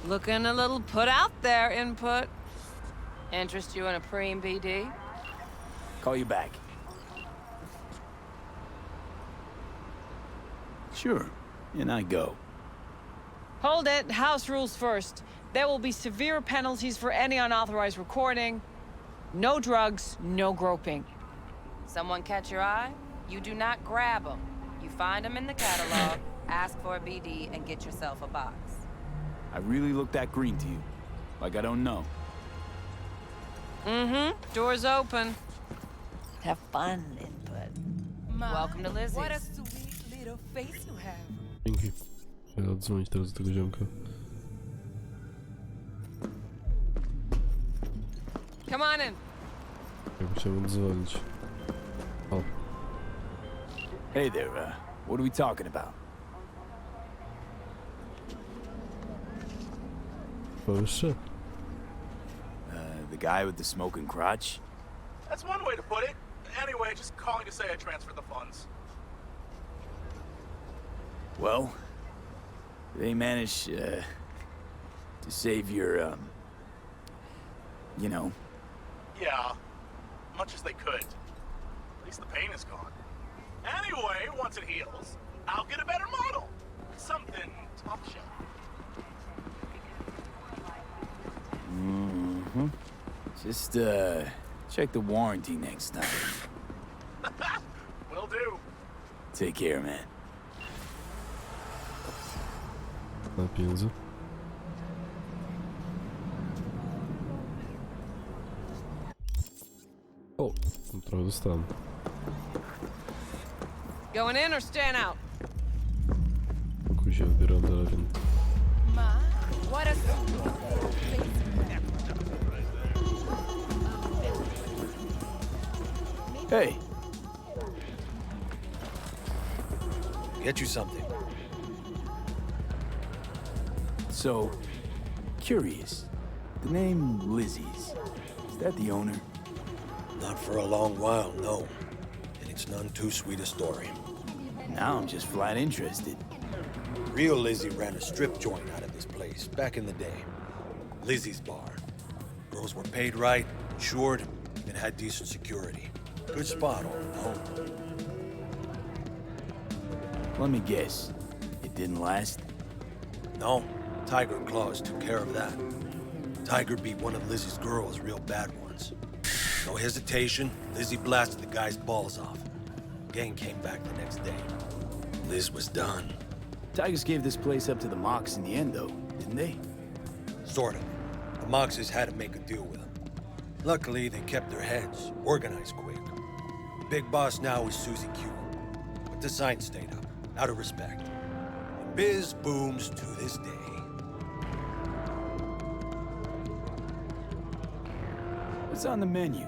Looking a little put out there, input. Interest you in a preem BD? Call you back. Sure, and I go. Hold it. House rules first. There will be severe penalties for any unauthorized recording. No drugs, no groping. Someone catch your eye? You do not grab them. You find them in the catalog, ask for a BD, and get yourself a box. I really look that green to you? Like I don't know? Mm-hmm. Door's open. Have fun, input. Welcome to Lizzie's. What a sweet little face you have. Dzięki. Trzeba odzwonić teraz do tego ziomka. Come on in. Ja chciałem dzwonić. O. Hey there, what are we talking about? Powyższe? The guy with the smoking crotch? That's one way to put it. Anyway, just calling to say I transferred the funds. Well, they managed, to save your, you know. Yeah, much as they could. At least the pain is gone. Anyway, once it heals, I'll get a better model. Something top shelf. Mm-hmm. Just, check the warranty next time. Will do. Take care, man. Na pieniądze. O, trochę dostałem. Going in or staying out? Pokój się wybieram dalej, więc... What a Hey. Get you something. So, curious. The name Lizzie's, is that the owner? Not for a long while, no. And it's none too sweet a story. Now I'm just flat interested. Real Lizzie ran a strip joint out of this place back in the day. Lizzie's Bar. Girls were paid right, insured, and had decent security. Good spot, all in all. Let me guess. It didn't last? No. Tiger Claws took care of that. Tiger beat one of Lizzie's girls real bad once. No hesitation, Lizzie blasted the guy's balls off. Gang came back the next day. Liz was done. Tigers gave this place up to the Mox in the end, though, didn't they? Sort of. The Moxes had to make a deal with them. Luckily, they kept their heads, organized quick. Big boss now is Susie Q. But the sign stayed up, out of respect. And biz booms to this day. What's on the menu?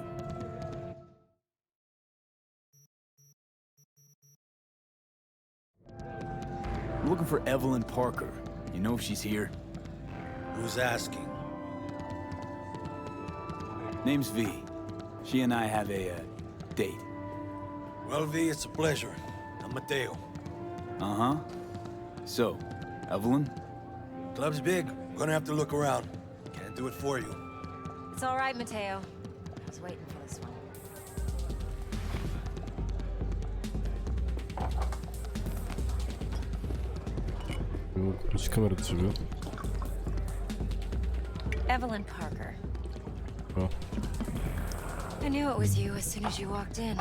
I'm looking for Evelyn Parker. You know if she's here? Who's asking? Name's V. She and I have a, date. Well, V, it's a pleasure. I'm Mateo. Uh-huh. So, Evelyn? Club's big. Gonna have to look around. Can't do it for you. It's all right, Mateo. I was waiting for this one. mógł wrócić kamerę do siebie. Evelyn Parker. O. I knew it was you as soon as you walked in.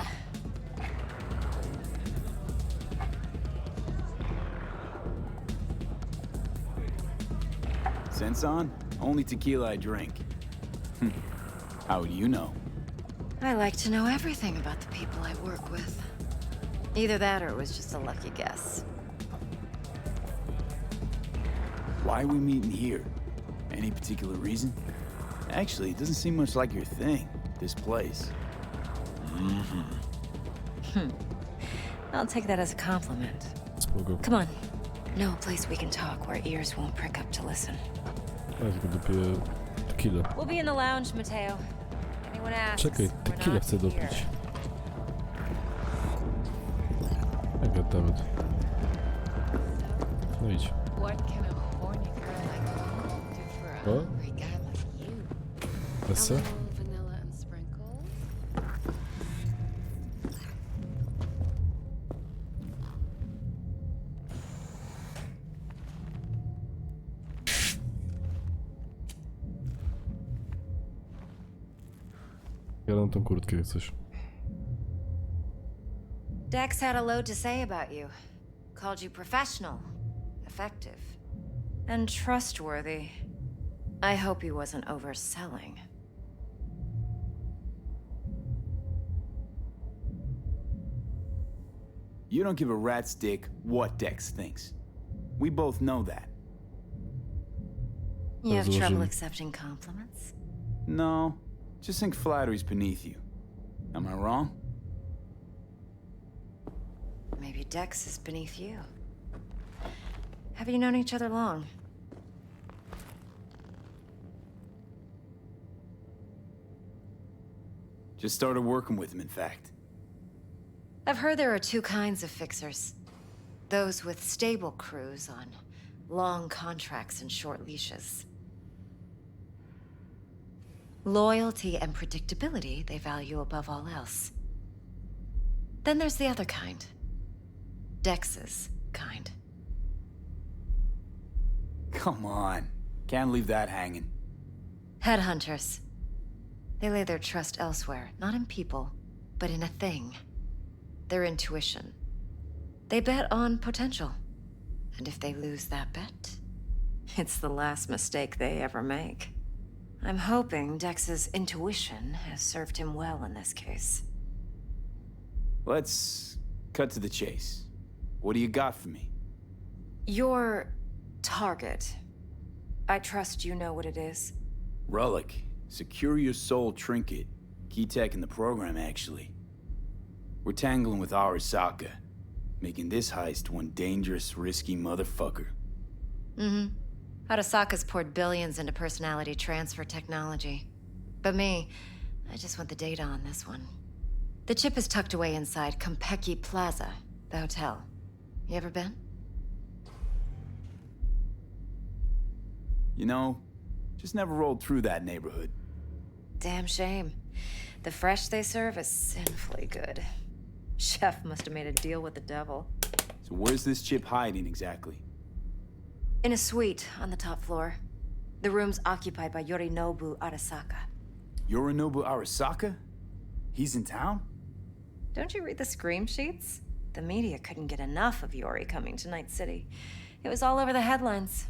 Sense on? Only tequila I drink. How would you know? I like to know everything about the people I work with. Either that or it was just a lucky guess. Why are we meeting here? Any particular reason? Actually, it doesn't seem much like your thing, this place. I'll take that as a compliment. Come on. No place we can talk where ears won't prick up to listen. Ja tylko dopiero tequila. We'll be in the lounge, Mateo. Anyone asks, Czekaj, tequila chcę dopić. Jak Dawid. No idź. What can a horny girl like you do for a hungry guy like you? Essa? Vanilla and sprinkles? Ja dam tą kurtkę jak coś. Dex had a load to say about you. Called you professional, effective, and trustworthy. I hope he wasn't overselling. You don't give a rat's dick what Dex thinks. We both know that. You have trouble accepting compliments? No, just think flattery's beneath you. Am I wrong? Maybe Dex is beneath you. Have you known each other long? Just started working with him, in fact. I've heard there are two kinds of fixers. Those with stable crews on long contracts and short leashes. Loyalty and predictability they value above all else. Then there's the other kind. Dex's kind. Come on. Can't leave that hanging. Headhunters. They lay their trust elsewhere, not in people, but in a thing. Their intuition. They bet on potential. And if they lose that bet, it's the last mistake they ever make. I'm hoping Dex's intuition has served him well in this case. Let's cut to the chase. What do you got for me? Your target. I trust you know what it is. Relic. Secure your soul trinket. Key tech in the program, actually. We're tangling with Arasaka, making this heist one dangerous, risky motherfucker. Arasaka's poured billions into personality transfer technology. But me, I just want the data on this one. The chip is tucked away inside Kompeki Plaza, the hotel. You ever been? You know, just never rolled through that neighborhood. Damn shame. The fresh they serve is sinfully good. Chef must have made a deal with the devil. So where's this chip hiding exactly? In a suite on the top floor. The room's occupied by Yorinobu Arasaka. Yorinobu Arasaka? He's in town? Don't you read the scream sheets? The media couldn't get enough of Yori coming to Night City. It was all over the headlines.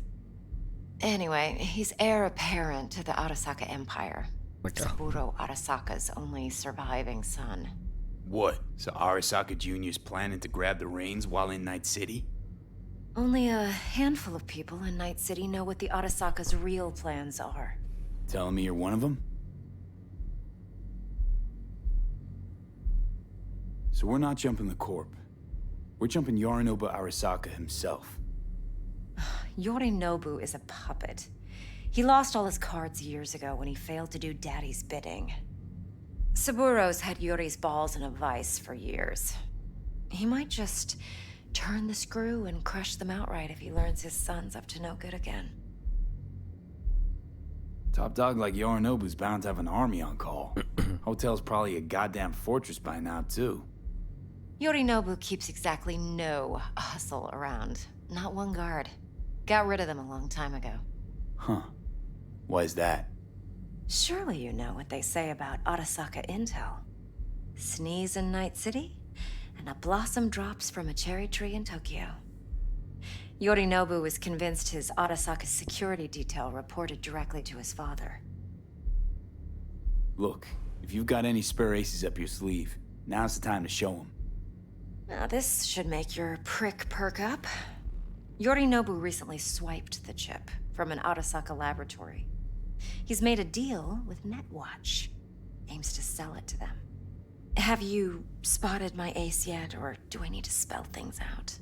Anyway, he's heir apparent to the Arasaka Empire. Saburo Arasaka's only surviving son. What? So Arasaka Jr.'s planning to grab the reins while in Night City? Only a handful of people in Night City know what the Arasaka's real plans are. Telling me you're one of them? So we're not jumping the Corp. We're jumping Yorinobu Arasaka himself. Yorinobu is a puppet. He lost all his cards years ago when he failed to do Daddy's bidding. Saburo's had Yori's balls in a vice for years. He might just turn the screw and crush them outright if he learns his son's up to no good again. Top dog like Yorinobu's bound to have an army on call. Hotel's probably a goddamn fortress by now, too. Yorinobu keeps exactly no hustle around. Not one guard. Got rid of them a long time ago. Huh. Why is that? Surely you know what they say about Arasaka intel. Sneeze in Night City, and a blossom drops from a cherry tree in Tokyo. Yorinobu was convinced his Arasaka security detail reported directly to his father. Look, if you've got any spare aces up your sleeve, now's the time to show them. Now this should make your prick perk up. Yorinobu recently swiped the chip from an Arasaka laboratory. He's made a deal with Netwatch. Aims to sell it to them. Have you spotted my ace yet, or do I need to spell things out?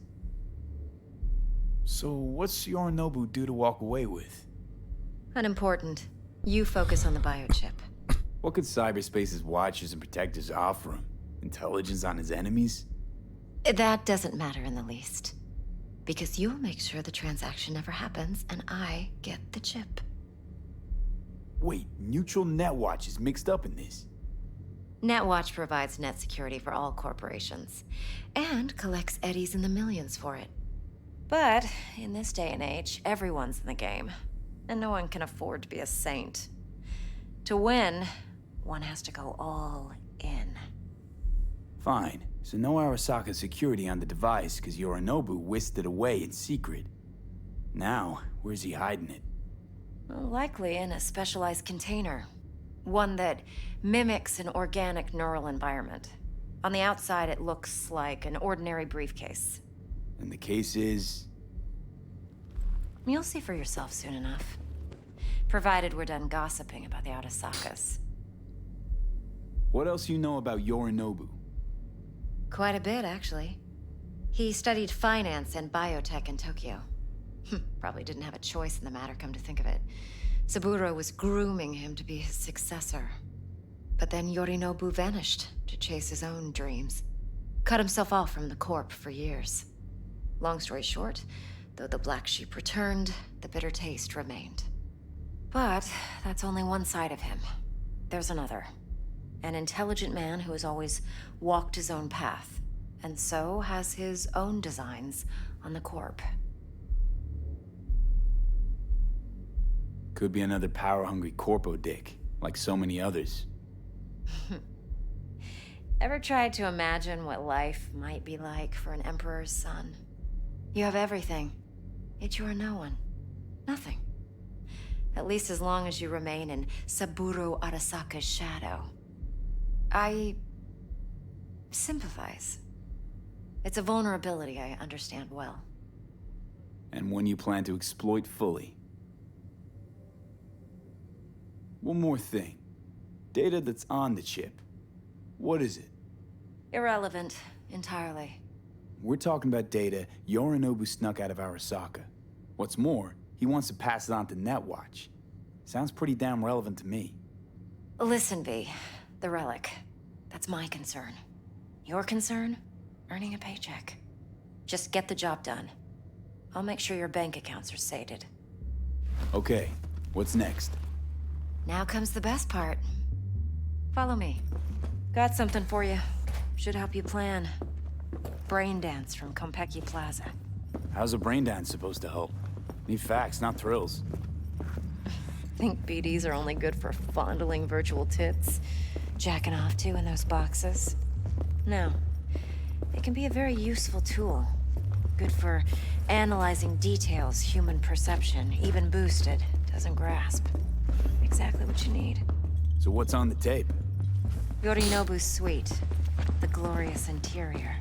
So what's Yorinobu due to walk away with? Unimportant. You focus on the biochip. What could cyberspace's watchers and protectors offer him? Intelligence on his enemies? That doesn't matter in the least. Because you'll make sure the transaction never happens, and I get the chip. Wait, neutral Netwatch is mixed up in this? Netwatch provides net security for all corporations, and collects eddies in the millions for it. But in this day and age, everyone's in the game, and no one can afford to be a saint. To win, one has to go all in. Fine, so no Arasaka security on the device because Yorinobu whisked it away in secret. Now, where's he hiding it? Well, likely in a specialized container. One that mimics an organic neural environment. On the outside, it looks like an ordinary briefcase. And the case is? You'll see for yourself soon enough. Provided we're done gossiping about the Arasakas. What else you know about Yorinobu? Quite a bit, actually. He studied finance and biotech in Tokyo. Probably didn't have a choice in the matter, come to think of it. Saburo was grooming him to be his successor. But then Yorinobu vanished to chase his own dreams. Cut himself off from the Corp for years. Long story short, though the black sheep returned, the bitter taste remained. But that's only one side of him. There's another. An intelligent man who has always walked his own path, and so has his own designs on the Corp. Could be another power-hungry corpo dick, like so many others. Ever tried to imagine what life might be like for an emperor's son? You have everything, yet you are no one. Nothing. At least as long as you remain in Saburo Arasaka's shadow. I sympathize. It's a vulnerability I understand well. And one you plan to exploit fully. One more thing. Data that's on the chip. What is it? Irrelevant, entirely. We're talking about data Yorinobu snuck out of Arasaka. What's more, he wants to pass it on to Netwatch. Sounds pretty damn relevant to me. Listen, V. The relic. That's my concern. Your concern? Earning a paycheck. Just get the job done. I'll make sure your bank accounts are sated. Okay, what's next? Now comes the best part. Follow me. Got something for you. Should help you plan. Brain dance from Konpeki Plaza. How's a brain dance supposed to help? Need facts, not thrills. Think BDs are only good for fondling virtual tits? Jacking off to in those boxes? No. It can be a very useful tool. Good for analyzing details human perception, even boosted, doesn't grasp. Exactly what you need. So what's on the tape? Yorinobu's suite. The glorious interior.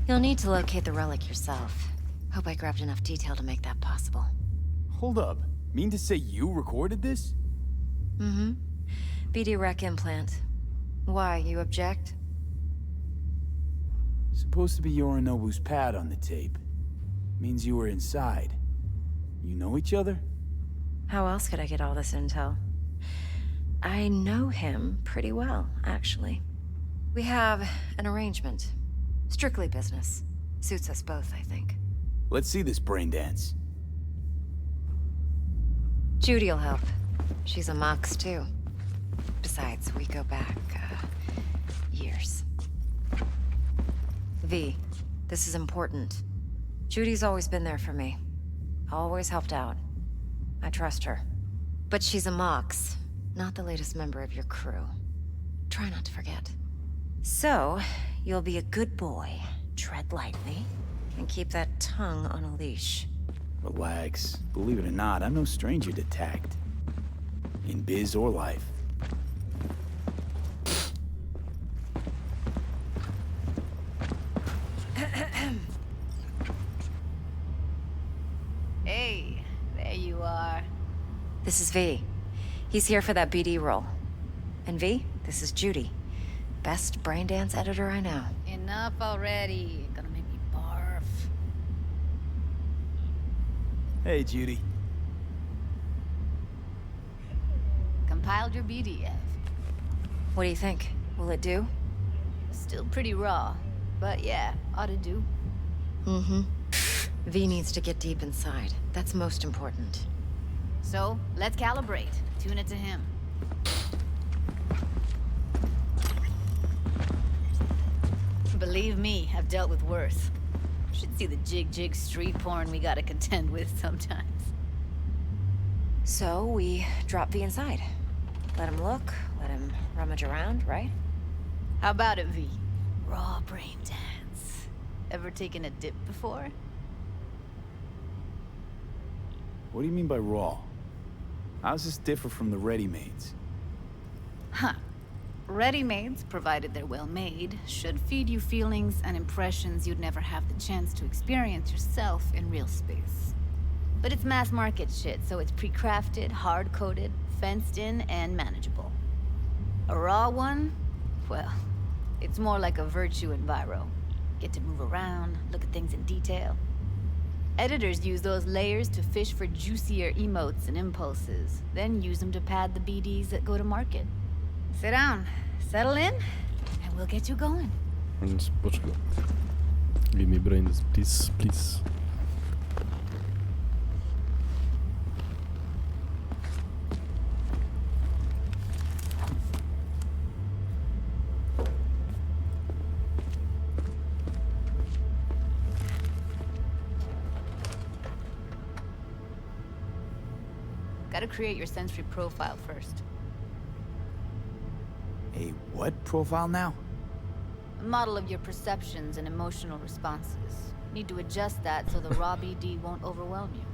You'll need to locate the relic yourself. Hope I grabbed enough detail to make that possible. Hold up. Mean to say you recorded this? Mm-hmm. BD rec implant. Why, you object? Supposed to be Yorinobu's pad on the tape. Means you were inside. You know each other? How else could I get all this intel? I know him pretty well, actually. We have an arrangement. Strictly business. Suits us both, I think. Let's see this brain dance. Judy'll help. She's a Mox, too. Besides, we go back, years. V, this is important. Judy's always been there for me. Always helped out. I trust her. But she's a Mox, not the latest member of your crew. Try not to forget. So, you'll be a good boy, tread lightly, and keep that tongue on a leash. Relax. Believe it or not, I'm no stranger to tact. In biz or life. Hey, there you are. This is V. He's here for that BD role. And V, this is Judy. Best braindance editor I know. Enough already. Gonna make me barf. Hey, Judy. Compiled your BDF. What do you think? Will it do? Still pretty raw, but yeah, ought to do. Mm-hmm. V needs to get deep inside. That's most important. So, let's calibrate. Tune it to him. Believe me, I've dealt with worse. Should see the jig street porn we gotta contend with sometimes. So, we drop V inside. Let him look, let him rummage around, right? How about it, V? Raw brain dance. Ever taken a dip before? What do you mean by raw? How's this differ from the ready-mades? Huh. Ready-mades, provided they're well-made, should feed you feelings and impressions you'd never have the chance to experience yourself in real space. But it's mass-market shit, so it's pre-crafted, hard-coded, fenced-in, and manageable. A raw one? Well, it's more like a virtue enviro. Get to move around, look at things in detail. Editors use those layers to fish for juicier emotes and impulses, then use them to pad the BDs that go to market. Sit down, settle in, and we'll get you going. Spoczko. Give me brain, please, please. Gotta create your sensory profile first. A what profile now? A model of your perceptions and emotional responses. Need to adjust that so the raw BD won't overwhelm you.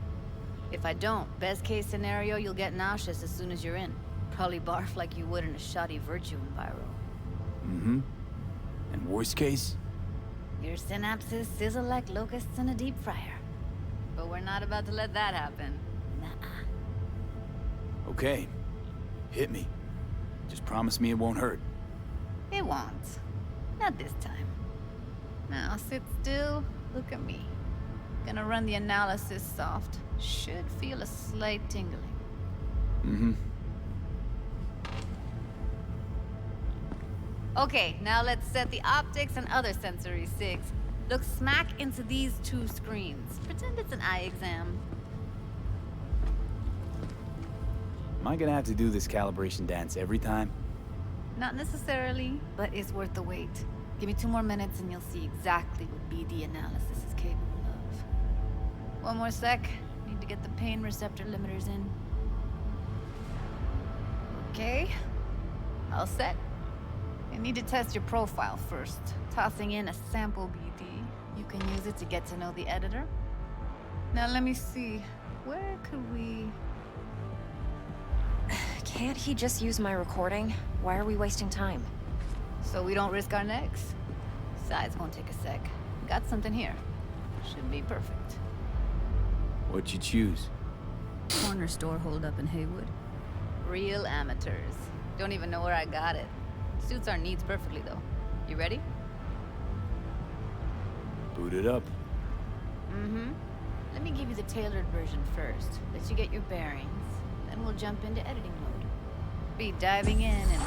If I don't, best case scenario, you'll get nauseous as soon as you're in. Probably barf like you would in a shoddy virtue enviro. Mm-hmm. And worst case? Your synapses sizzle like locusts in a deep fryer. But we're not about to let that happen. Nuh-uh. Okay. Hit me. Just promise me it won't hurt. It won't. Not this time. Now sit still, look at me. Gonna run the analysis soft. Should feel a slight tingling. Mm-hmm. Okay, now let's set the optics and other sensory sigs. Look smack into these two screens. Pretend it's an eye exam. Am I gonna have to do this calibration dance every time? Not necessarily, but it's worth the wait. Give me 2 more minutes and you'll see exactly what BD analysis is capable of. 1 more sec. Need to get the pain receptor limiters in. Okay. All set. I need to test your profile first. Tossing in a sample BD. You can use it to get to know the editor. Now let me see. Where could we... Can't he just use my recording? Why are we wasting time? So we don't risk our necks. Besides, won't take a sec. Got something here. Should be perfect. What'd you choose? Corner store holdup in Haywood. Real amateurs. Don't even know where I got it. Suits our needs perfectly, though. You ready? Boot it up. Mm-hmm. Let me give you the tailored version first. Let you get your bearings. Then we'll jump into editing mode. Be diving in 3,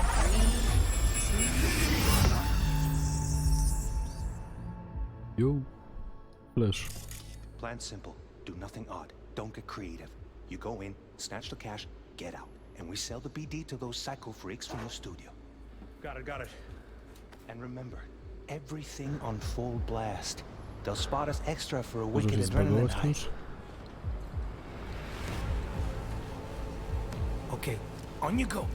2... Yo. Flash. Plan simple. Do nothing odd. Don't get creative. You go in, snatch the cash, get out. And we sell the BD to those psycho freaks from the studio. Got it. And remember, everything on full blast. They'll spot us extra for a wicked adrenaline high. Okay, on you go.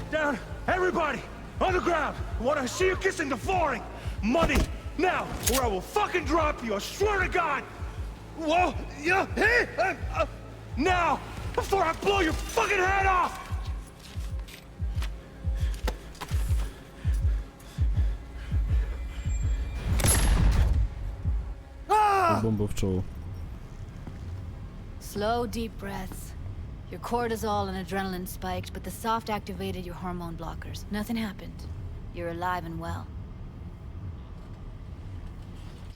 Down! Everybody! On the ground! I want to see you kissing the flooring! Money! Now! Or I will fucking drop you! I swear to God! Whoa! Yeah! Hey! Now! Before I blow your fucking head off! Bomba w czoło. Slow, deep breaths. Your cortisol and adrenaline spiked, but the soft activated your hormone blockers. Nothing happened. You're alive and well.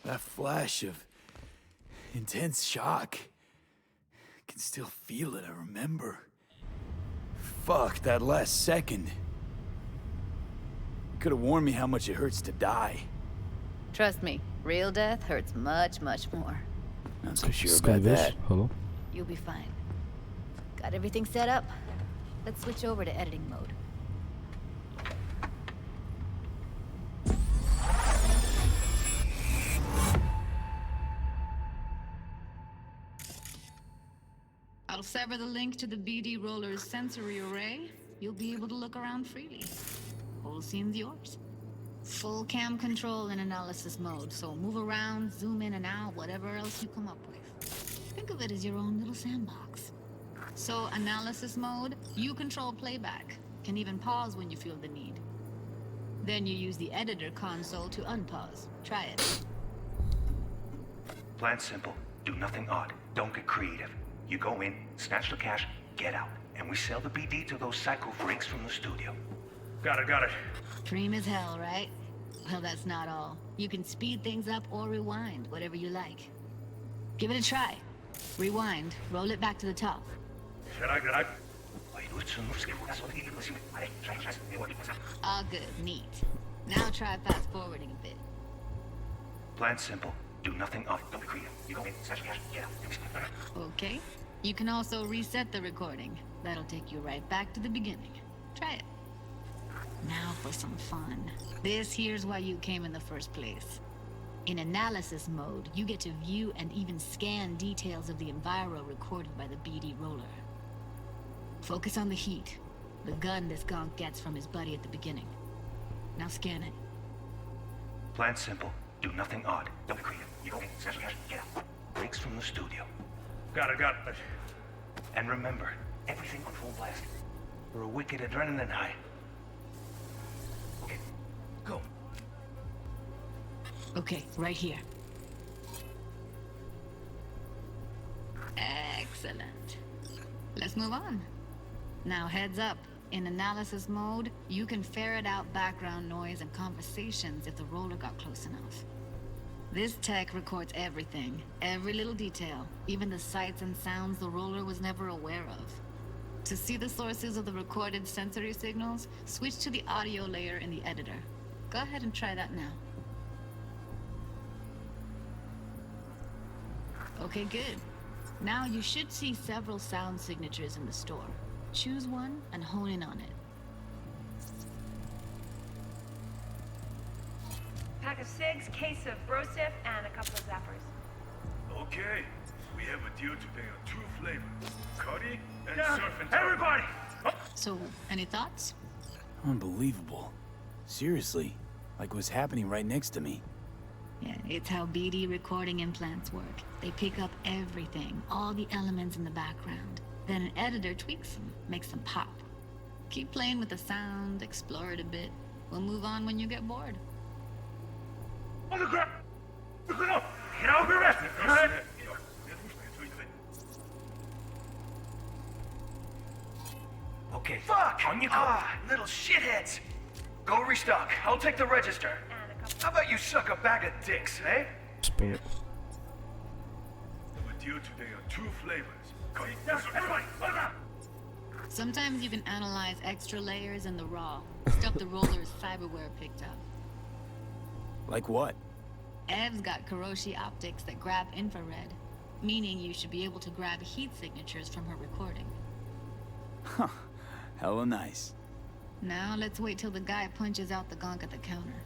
That flash of intense shock. I can still feel it, I remember. Fuck, that last second. You could have warned me how much it hurts to die. Trust me, real death hurts much, much more. Not so sure about that. Hello? You'll be fine. Got everything set up? Let's switch over to editing mode. I'll sever the link to the BD Roller's sensory array. You'll be able to look around freely. Whole scene's yours. Full cam control in analysis mode, so move around, zoom in and out, whatever else you come up with. Think of it as your own little sandbox. So, analysis mode, you control playback. Can even pause when you feel the need. Then you use the editor console to unpause. Try it. Plan simple. Do nothing odd. Don't get creative. You go in, snatch the cash, get out. And we sell the BD to those psycho freaks from the studio. Got it. Dream as hell, right? Well, that's not all. You can speed things up or rewind, whatever you like. Give it a try. Rewind, roll it back to the top. All good, neat. Now try fast forwarding a bit. Plan simple. Do nothing odd. Don't be creative. You go in, snatch the cash, get out. Okay. You can also reset the recording. That'll take you right back to the beginning. Try it. Now for some fun. This here's why you came in the first place. In analysis mode, you get to view and even scan details of the enviro recorded by the BD Roller. Focus on the heat, the gun this gonk gets from his buddy at the beginning. Now scan it. Plan simple. Do nothing odd. Don't be creative. You go in, snatch the cash, get out. Breaks from the studio. Got it. And remember, everything on full blast. For a wicked adrenaline high. Okay, go. Okay, right here. Excellent. Let's move on. Now heads up. In analysis mode, you can ferret out background noise and conversations if the roller got close enough. This tech records everything, every little detail, even the sights and sounds the roller was never aware of. To see the sources of the recorded sensory signals, switch to the audio layer in the editor. Go ahead and try that now. Okay, good. Now you should see several sound signatures in the store. Choose one and hone in on it. Pack of cigs, case of brosif, and a couple of zappers. Okay, we have a deal today on 2 flavors. Cuddy and surf and turf. Everybody! So, any thoughts? Unbelievable. Seriously, like what's happening right next to me. Yeah, it's how BD recording implants work. They pick up everything, all the elements in the background. Then an editor tweaks them, makes them pop. Keep playing with the sound, explore it a bit. We'll move on when you get bored. On the ground! Get out here! Okay, fuck! On you go! Little shitheads! Go restock. I'll take the register. How about you suck a bag of dicks, eh? Spoko. Have a deal today on 2 flavors. Everybody, Sometimes you can analyze extra layers in the raw. Stuff the roller's cyberware picked up. Like what? Ev's got Kiroshi optics that grab infrared, meaning you should be able to grab heat signatures from her recording. Huh. Hella nice. Now let's wait till the guy punches out the gonk at the counter.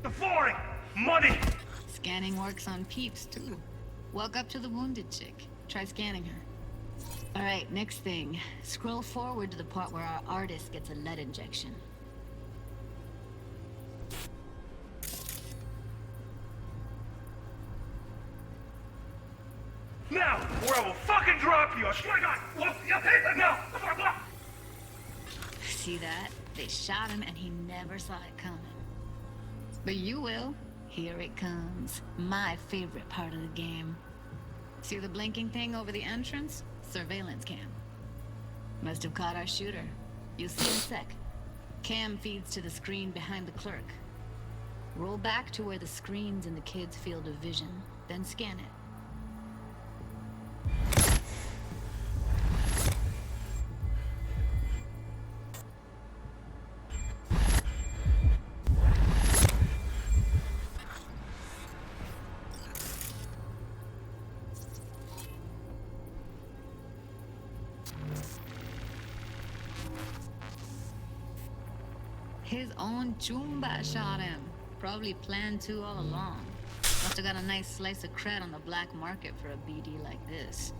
The flooring! Muddy! Scanning works on peeps, too. Walk up to the wounded chick. Try scanning her. Alright, next thing. Scroll forward to the part where our artist gets a lead injection. Now, or I will fucking drop you! I swear to God! Look, you hit it now! See that? They shot him and he never saw it coming. But you will. Here it comes. My favorite part of the game. See the blinking thing over the entrance? Surveillance cam. Must have caught our shooter. You'll see in a sec. Cam feeds to the screen behind the clerk. Roll back to where the screen's in the kid's field of vision, then scan it. His own Chumba shot him. Probably planned to all along. Must have got a nice slice of cred on the black market for a BD like this.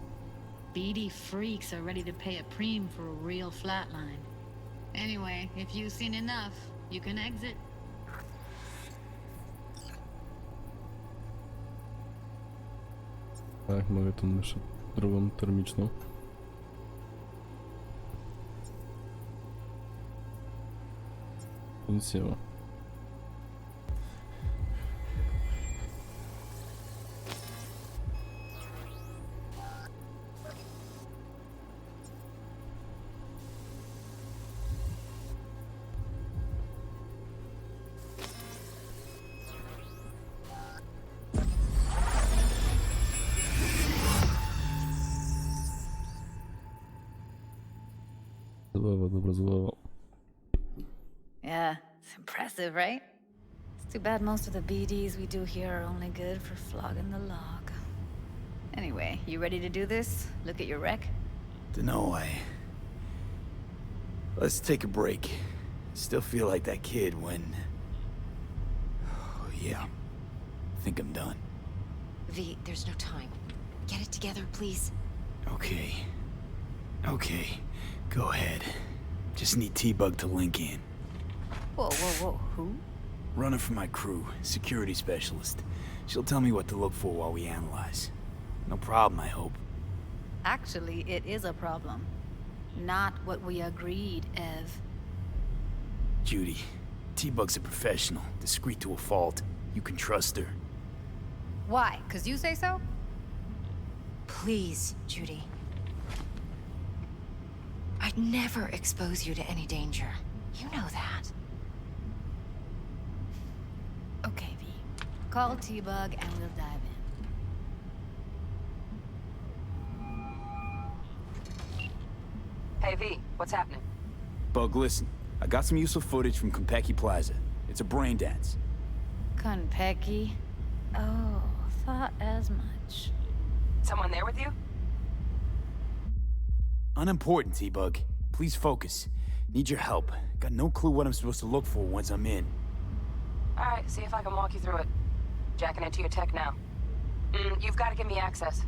BD freaks are ready to pay a preem for a real flatline. Anyway, if you've seen enough, you can exit. Tak, mogę tą myszę drugą termiczną. Nic nie ma. Zabawa, dobra zabawa. Yeah, it's impressive, right? It's too bad most of the BDs we do here are only good for flogging the log. Anyway, you ready to do this? Look at your rec? Dunno, Let's take a break. Still feel like that kid when... Oh, yeah. Think I'm done. V, there's no time. Get it together, please. Okay. Okay. Go ahead. Just need T-Bug to link in. Whoa, whoa, whoa, who? Runner for my crew, security specialist. She'll tell me what to look for while we analyze. No problem, I hope. Actually, it is a problem. Not what we agreed, Ev. Judy, T-Bug's a professional, discreet to a fault. You can trust her. Why? 'Cause you say so? Please, Judy. I'd never expose you to any danger. You know that. Okay, V. Call T-Bug and we'll dive in. Hey, V, what's happening? Bug, listen. I got some useful footage from Konpeki Plaza. It's a brain dance. Konpeki? Oh, thought as much. Someone there with you? Unimportant, T-Bug. Please focus. Need your help. Got no clue what I'm supposed to look for once I'm in. Alright, see if I can walk you through it. Jacking into your tech now. You've got to give me access.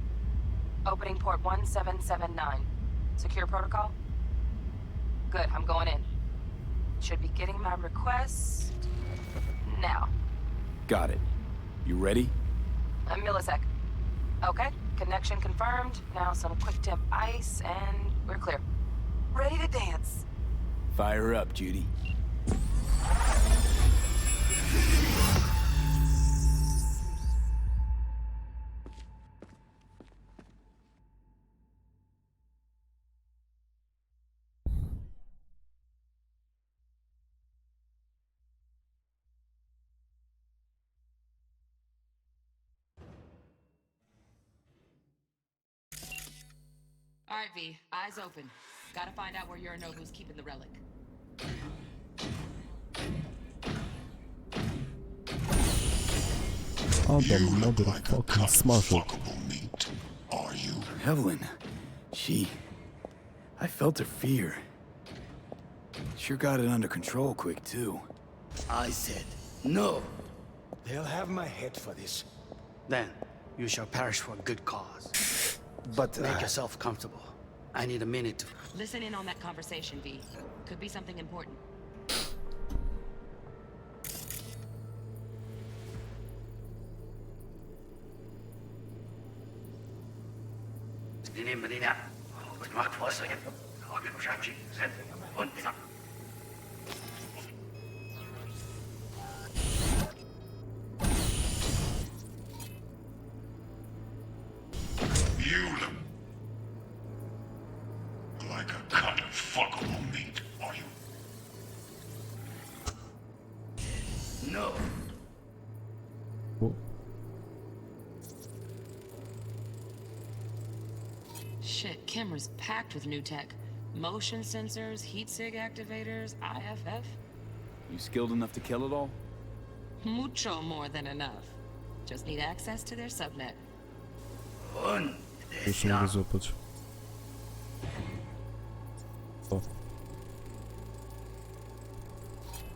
Opening port 1779. Secure protocol? Good, I'm going in. Should be getting my request... now. Got it. You ready? A millisec. Okay, connection confirmed. Now some quick tip ice, and we're clear. Ready to dance. Fire her up, Judy. All right, V. Eyes open. Gotta find out where Yorinobu's keeping the relic. Motherfucking smasher. Are you? Evelyn. I felt her fear. Sure got it under control quick, too. I said, no. They'll have my head for this. Then, you shall perish for a good cause. But make yourself comfortable. I need a minute to... Listen in on that conversation, V. Could be something important. You look like a cut of fuckable meat, are you? No. Shit, camera's packed with new tech. Motion sensors, heat sig activators, IFF. You skilled enough to kill it all? Mucho more than enough. Just need access to their subnet. Jeszcze mogę złapać. O.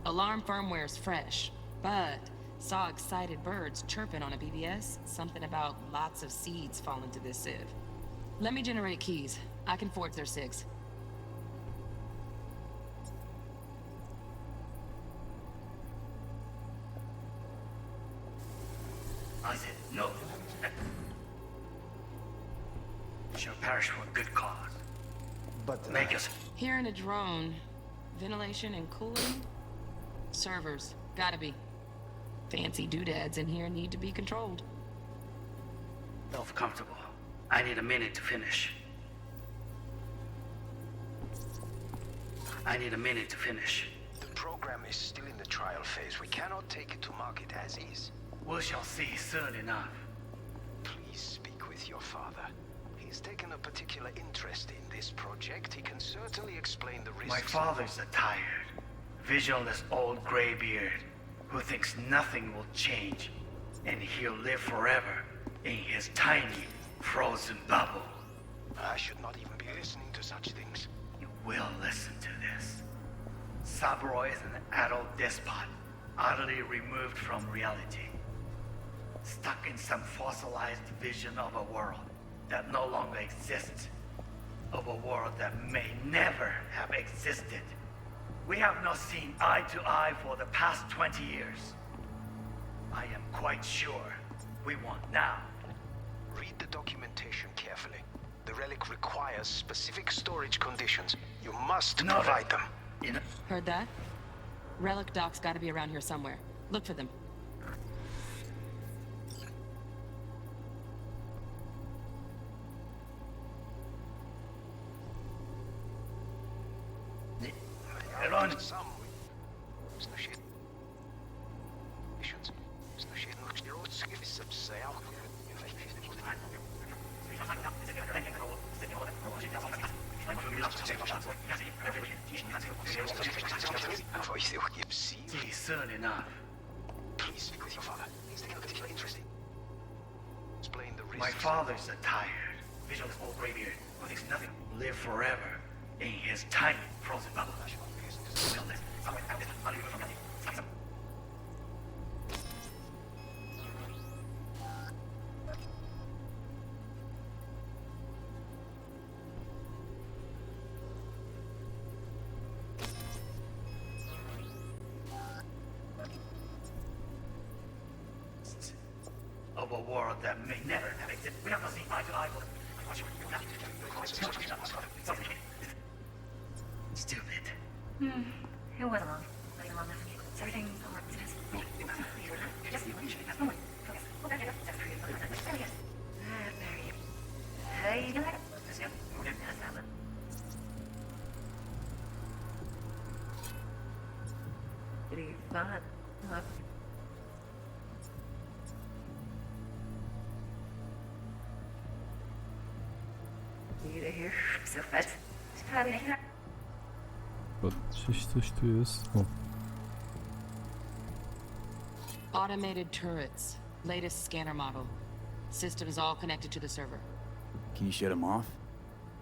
Alarm firmware's fresh, but saw excited birds chirping on a BBS. Something about lots of seeds falling to this sieve. Let me generate keys. I can forge their SIGs. I said no. You shall perish for a good cause. But make us... Here in a drone, ventilation and cooling? Servers, gotta be. Fancy doodads in here need to be controlled. Self-comfortable. I need a minute to finish. I need a minute to finish. The program is still in the trial phase. We cannot take it to market as is. We shall see soon enough. Please speak with your father. He's taken a particular interest in this project. He can certainly explain the risks. My father's a tired, visionless old graybeard who thinks nothing will change, and he'll live forever in his tiny, frozen bubble. I should not even be listening to such things. You will listen to this. Saburo is an adult despot, utterly removed from reality. Stuck in some fossilized vision of a world that no longer exists. Of a world that may never have existed. We have not seen eye to eye for the past 20 years. I am quite sure we want now. Read the documentation carefully. The relic requires specific storage conditions. You must provide them. Heard that? Relic docs gotta be around here somewhere. Look for them. See soon enough. Please speak with your father. He's taken a particular interest in. Explain the risks. My father's a tired, visionless old graybeard who thinks nothing will live forever in his tiny frozen bubble. Of a world that may never have existed. We have not seen eye to eye for... Stupid. It was long. Like a long enough. Everything worked. Hey, you like pretty fun. So fast. Gdzieś coś tu jest. O. Automated turrets. Latest scanner model. Systems all connected to the server. Can you shut them off?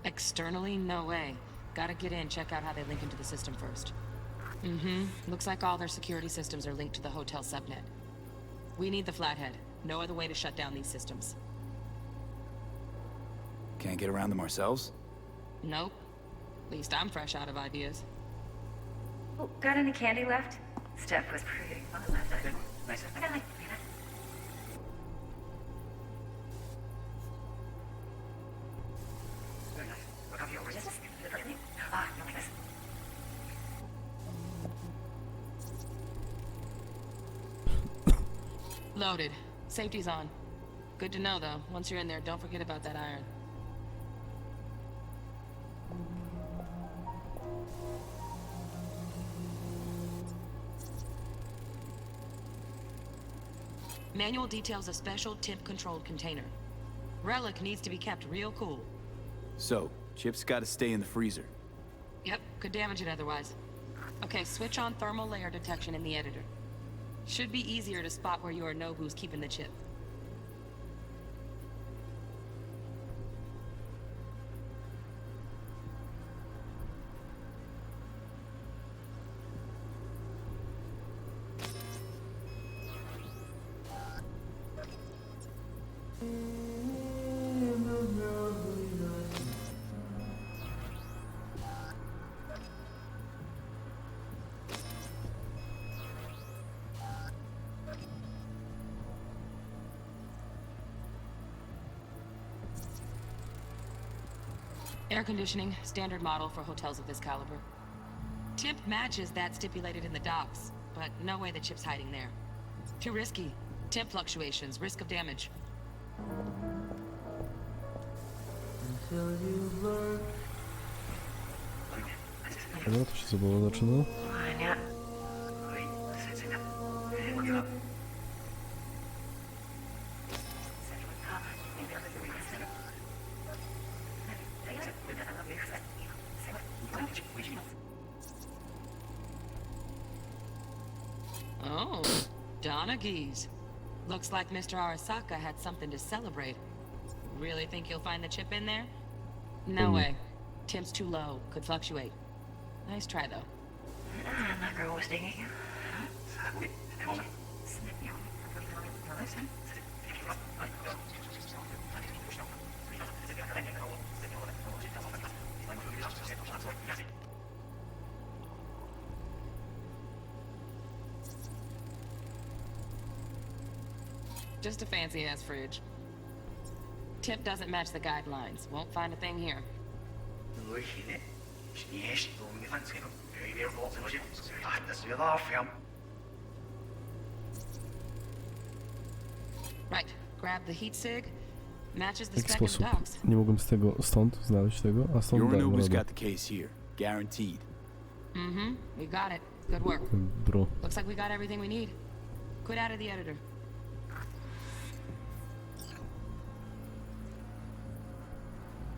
Externally, no way. Gotta get in, check out how they link into the system first. Looks like all their security systems are linked to the hotel subnet. We need the flathead. No other way to shut down these systems. Can't get around them ourselves? Nope. At least I'm fresh out of ideas. Oh, got any candy left? Steph was pretty on the left side. Nice. I got like Very nice. Look up your resistance. Ah, you like this. Loaded. Safety's on. Good to know, though. Once you're in there, don't forget about that iron. Manual details a special temp-controlled container. Relic needs to be kept real cool. So, Chip's gotta stay in the freezer. Yep, could damage it otherwise. Okay, switch on thermal layer detection in the editor. Should be easier to spot where Yorinobu's keeping the chip. Air conditioning, standard model for hotels of this caliber. Temp matches that stipulated in the docs, but no way the chip's hiding there. Too risky. Temp fluctuations, risk of damage. Dobra, to się zabawa zaczyna. Oh, Donaghy's. Looks like Mr. Arasaka had something to celebrate. Really think you'll find the chip in there? No way. Temp's too low. Could fluctuate. Nice try, though. that girl was digging you. Just a fancy-ass fridge. Tip doesn't match the guidelines. Won't find a thing here. Right. Grab the heat sig. Matches the W jaki spec of sposób? docs. Nie mogłem stąd znaleźć tego, a stąd dałem Yorinobu's radę. got the case here. Guaranteed. Mm-hmm. We got it. Good work. Bro. Looks like we got everything we need. Quit out of the editor.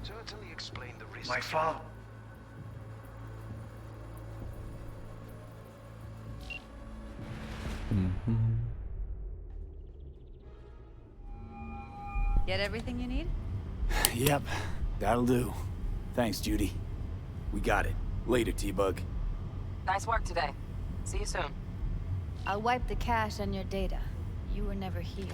Certainly explain the risks. My father. Get everything you need? Yep, that'll do. Thanks, Judy. We got it. Later, T-Bug. Nice work today. See you soon. I'll wipe the cache on your data. You were never here.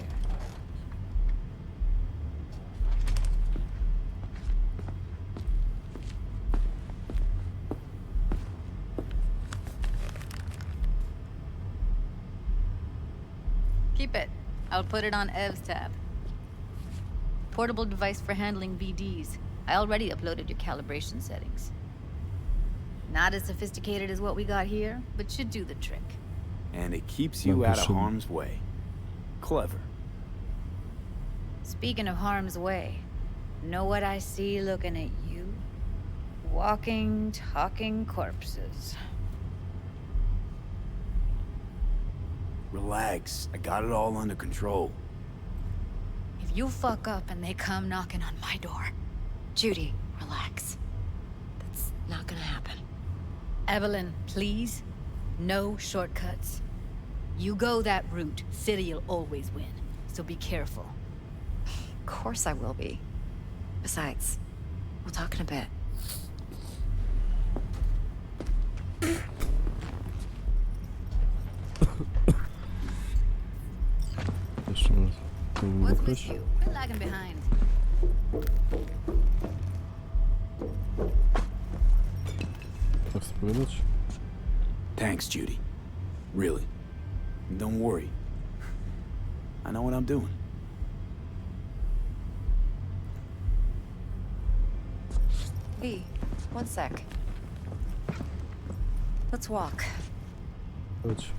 Keep it. I'll put it on Ev's tab. Portable device for handling BDs. I already uploaded your calibration settings. Not as sophisticated as what we got here, but should do the trick. And it keeps you out of harm's way. Clever. Speaking of harm's way, know what I see looking at you? Walking, talking corpses. Relax. I got it all under control. If you fuck up and they come knocking on my door... Judy, relax. That's not gonna happen. Evelyn, please. No shortcuts. You go that route, City'll always win. So be careful. Of course I will be. Besides, we'll talk in a bit. Jeszcze raz. To mógł What's with ukraść? you? Quit lagging behind. Tak spowiadać? Thanks, Judy. Really. Don't worry. I know what I'm doing. V, one sec. Let's walk. Chodź.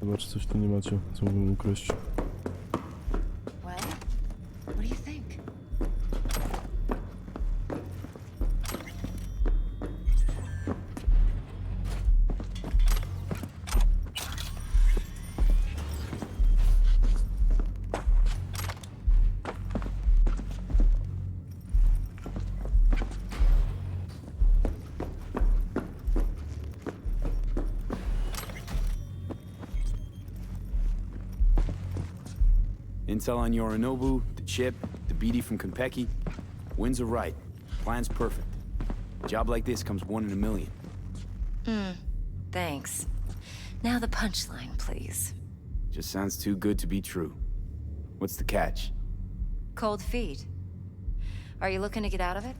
Zobacz, coś tu nie macie, co mógłbym ukraść. Well, what do you think? Intel on Yorinobu, the chip, the BD from Konpeki. Winds are right. Plan's perfect. A job like this comes 1 in a million. Thanks. Now the punchline, please. Just sounds too good to be true. What's the catch? Cold feet. Are you looking to get out of it?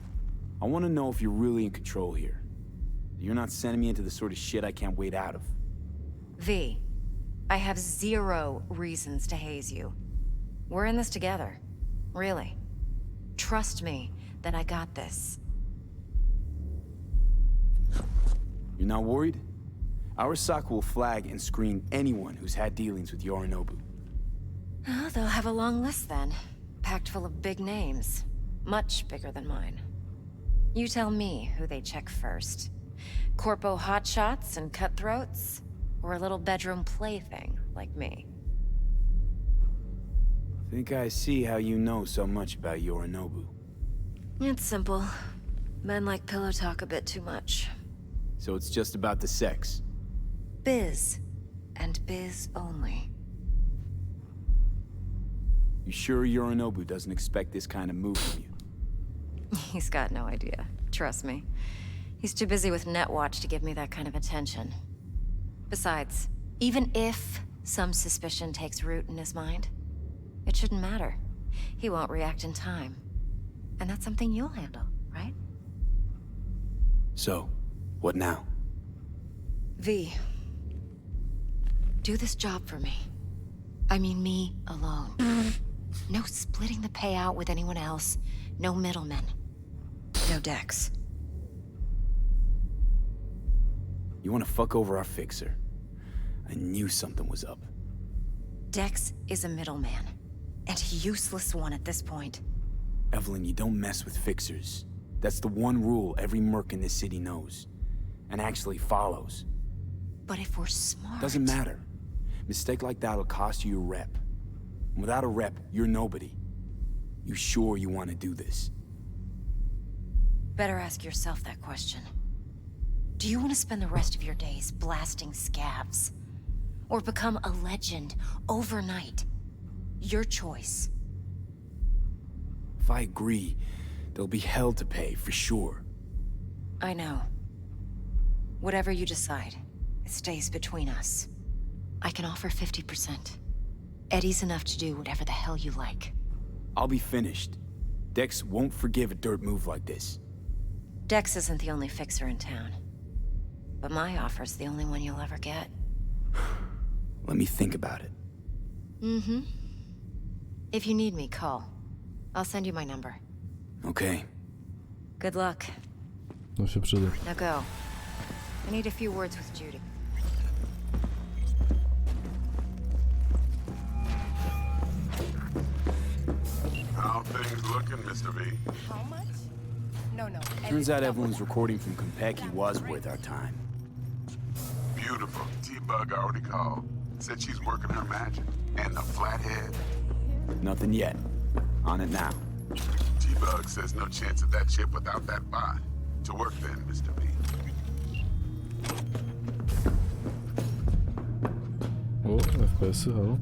I want to know if you're really in control here. You're not sending me into the sort of shit I can't wait out of. V, I have 0 reasons to haze you. We're in this together. Really. Trust me that I got this. You're not worried? Arasaka will flag and screen anyone who's had dealings with Yorinobu. Oh, they'll have a long list then. Packed full of big names. Much bigger than mine. You tell me who they check first. Corpo hotshots and cutthroats? Or a little bedroom plaything like me? Think I see how you know so much about Yorinobu. It's simple. Men like pillow talk a bit too much. So it's just about the sex. Biz. And biz only. You sure Yorinobu doesn't expect this kind of move from you? He's got no idea. Trust me. He's too busy with Netwatch to give me that kind of attention. Besides, even if some suspicion takes root in his mind, it shouldn't matter. He won't react in time. And that's something you'll handle, right? So, what now? V. Do this job for me. I mean me alone. No splitting the payout with anyone else. No middlemen. No Dex. You want to fuck over our fixer? I knew something was up. Dex is a middleman. And a useless one at this point. Evelyn, you don't mess with fixers. That's the one rule every merc in this city knows. And actually follows. But if we're smart... Doesn't matter. Mistake like that'll cost you your rep. And without a rep, you're nobody. You sure you want to do this? Better ask yourself that question. Do you want to spend the rest of your days blasting scabs? Or become a legend overnight? Your choice. If I agree, there'll be hell to pay, for sure. I know. Whatever you decide, it stays between us. I can offer 50%. Eddie's enough to do whatever the hell you like. I'll be finished. Dex won't forgive a dirt move like this. Dex isn't the only fixer in town. But my offer's the only one you'll ever get. Let me think about it. Mm-hmm. If you need me, call. I'll send you my number. Okay. Good luck. No się przyda. Now go. I need a few words with Judy. How things looking, Mr. V? How much? No. Turns out Evelyn's recording from Konpeki was worth our time. Beautiful. T-Bug already called. Said she's working her magic. And the flathead? Nothing yet. On it now. T-Bug says no chance of that chip without that bot. To work then, Mr. V. O, FPS-y, halo?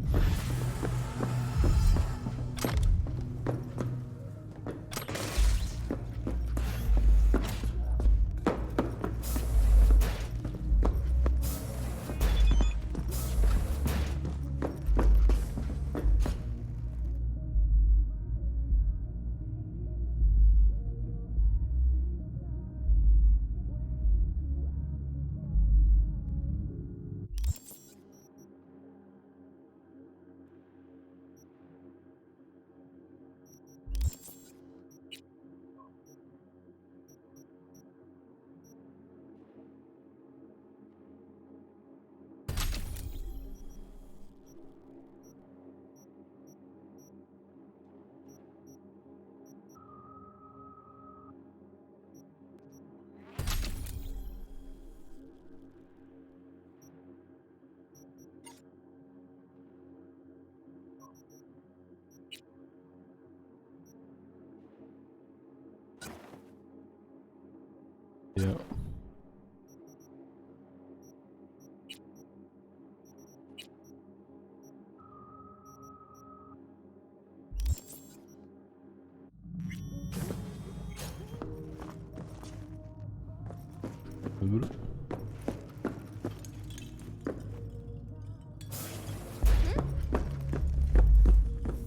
Dobra.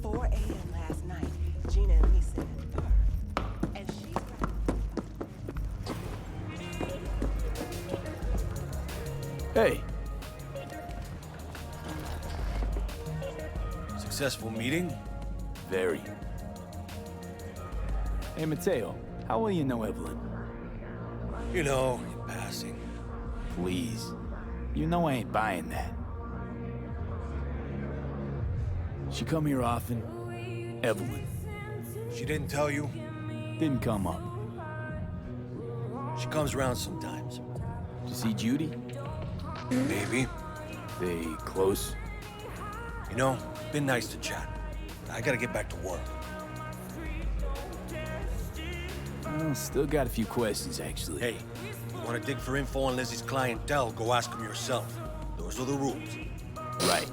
4 a.m. last night, Gina and me sat in the bar. And she's Hey. Successful meeting? Very. Hey, Mateo, how well you know Evelyn? You know, in passing. Please. You know I ain't buying that. She come here often? Evelyn. She didn't tell you? Didn't come up. She comes around sometimes. Did you see Judy? Maybe. They close? You know, been nice to chat. I gotta get back to work. Well, still got a few questions, actually. Hey, you wanna dig for info on Lizzie's clientele, go ask them yourself. Those are the rules. Right.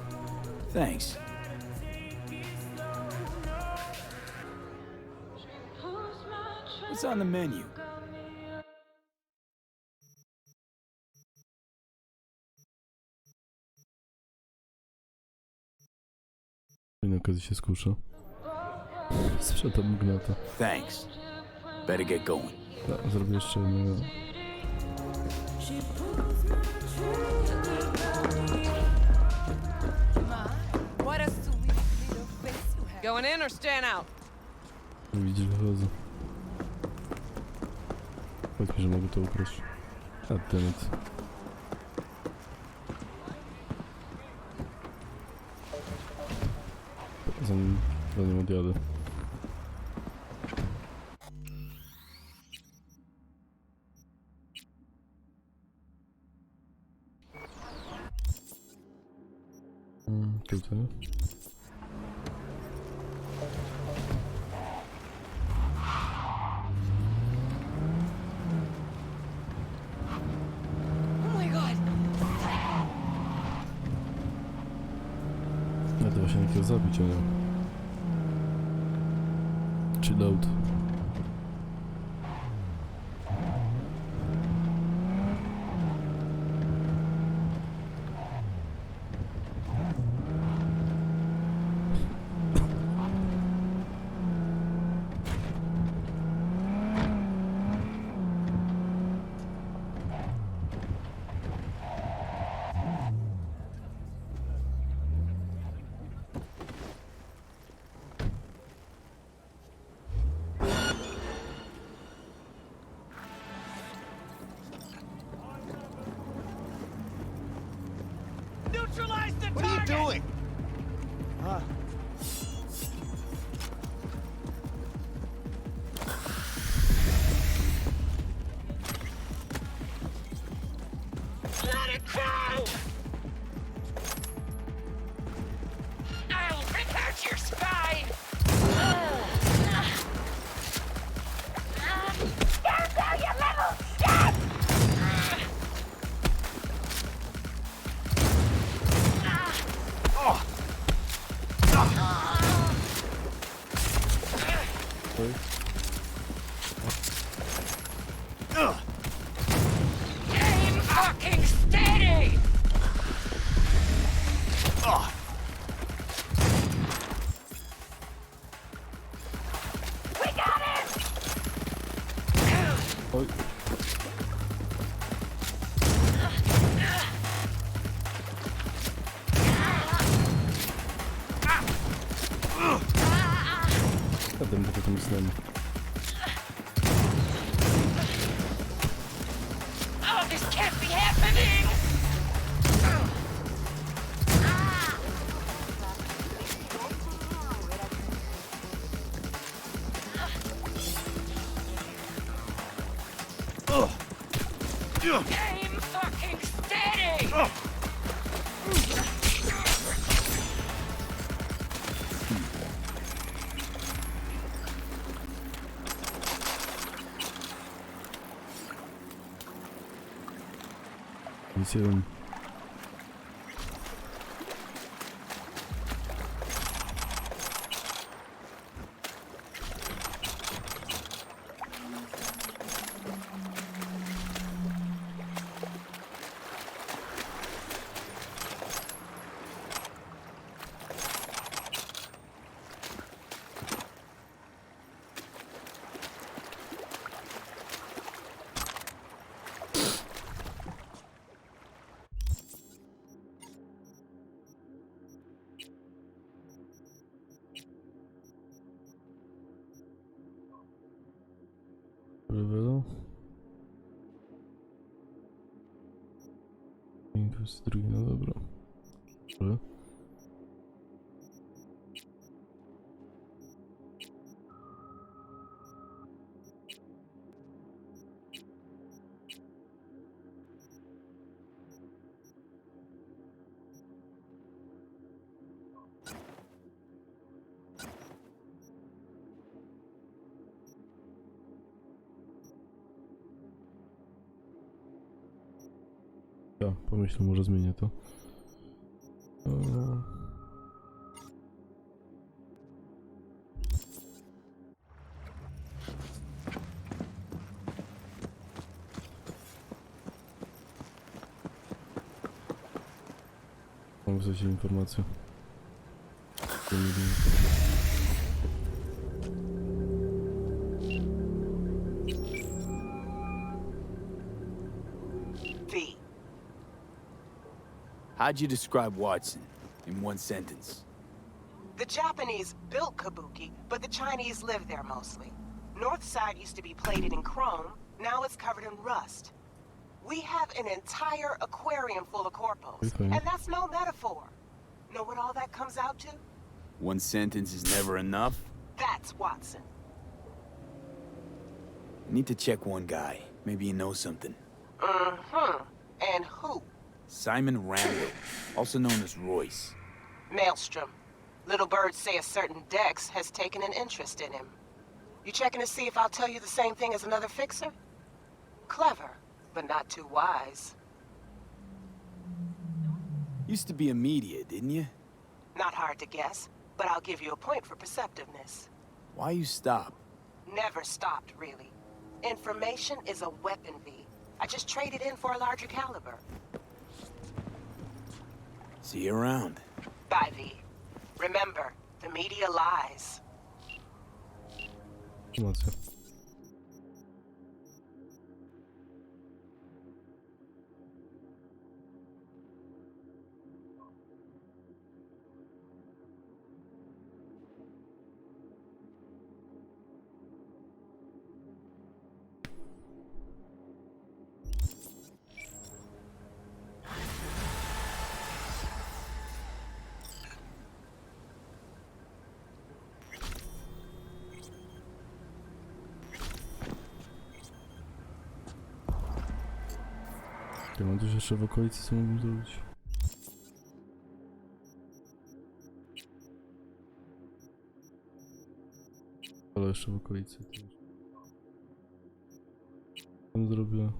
Thanks. What's on the menu? Na okazji się skusza. Sprzedam gnata. Thanks. Better get going. Da, zrobię jeszcze jednego. Going in or staying out? Widzisz, wychodzę. Powiedz mi, że mogę to ukraść. Goddammit. Zanim odjadę. Tutaj. Ja to właśnie nie chciał zabić, ale... Chill out. What are you doing? Let it go! I'll rip out your spine! Stand down, you little scum! Aim fucking steady! We got him! Oj. Potem to potem znam. Oh, this can't be happening! Aim fucking steady! Nic jeden. jest drugi, no dobra. Dobra. Ja pomyślę, może zmienię to. Mam wstać informację. How'd you describe Watson in one sentence? The Japanese built Kabuki, but the Chinese live there mostly. North side used to be plated in chrome, now it's covered in rust. We have an entire aquarium full of corpos, and that's no metaphor. Know what all that comes out to? One sentence is never enough? That's Watson. I need to check one guy. Maybe he knows something. Mm-hmm. And who? Simon Randall, also known as Royce. Maelstrom. Little birds say a certain Dex has taken an interest in him. You checking to see if I'll tell you the same thing as another fixer? Clever, but not too wise. Used to be a media, didn't you? Not hard to guess, but I'll give you a point for perceptiveness. Why you stop? Never stopped, really. Information is a weapon, V. I just traded in for a larger caliber. See you around. Bye, V. Remember, the media lies. Informacja. Ja mam coś jeszcze w okolicy, co mógłbym zrobić. Ale jeszcze w okolicy też. Tam zrobię.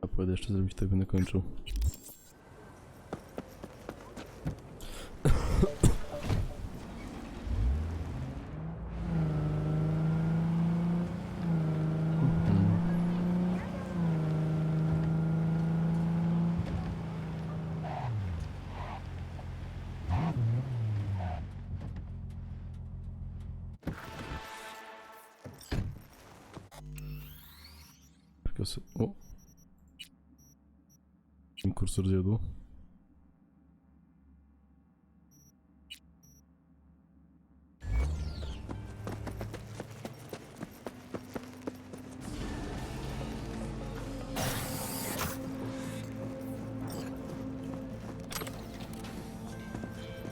A pójdę jeszcze zrobić, tak będę kończył. O! Kursor zjadł.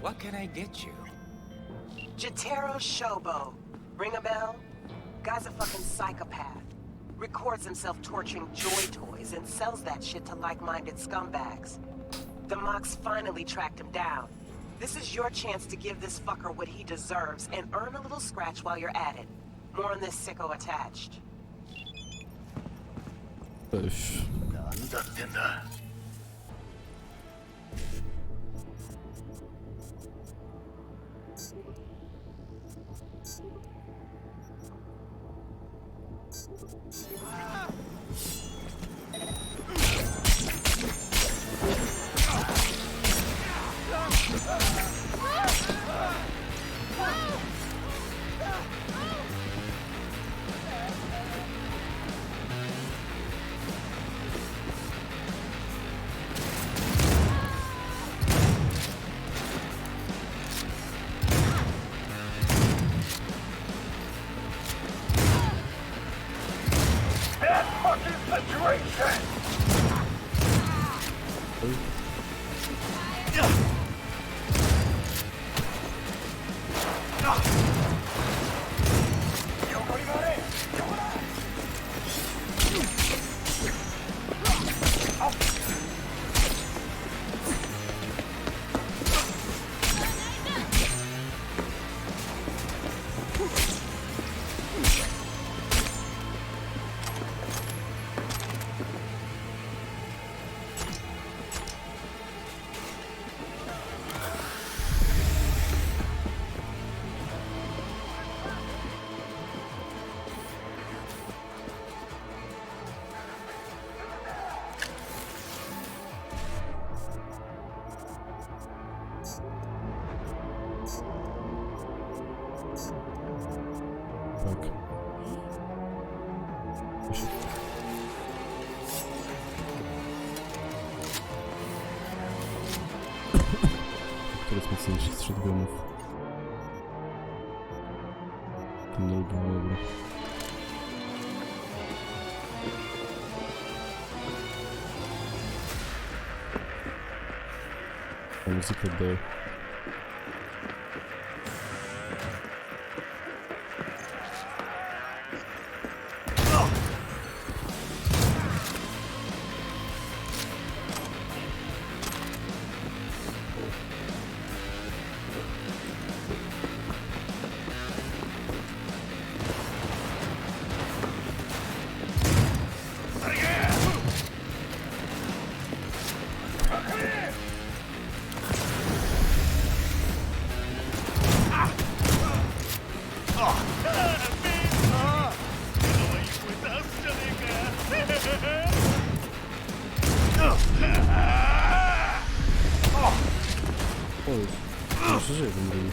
What can I get you? Jotaro Shobo. Ring a bell? Guy's a fucking psychopath. Records himself torturing joy toys and sells that shit to like-minded scumbags. The Mox finally tracked him down. This is your chance to give this fucker what he deserves and earn a little scratch while you're at it. More on this sicko attached. Concentration! Tak. Który jest mocniejszy z shotgunów? Ten nie lubię, dobra. A muzykę oddaję. Jeszcze żyje ten drugi.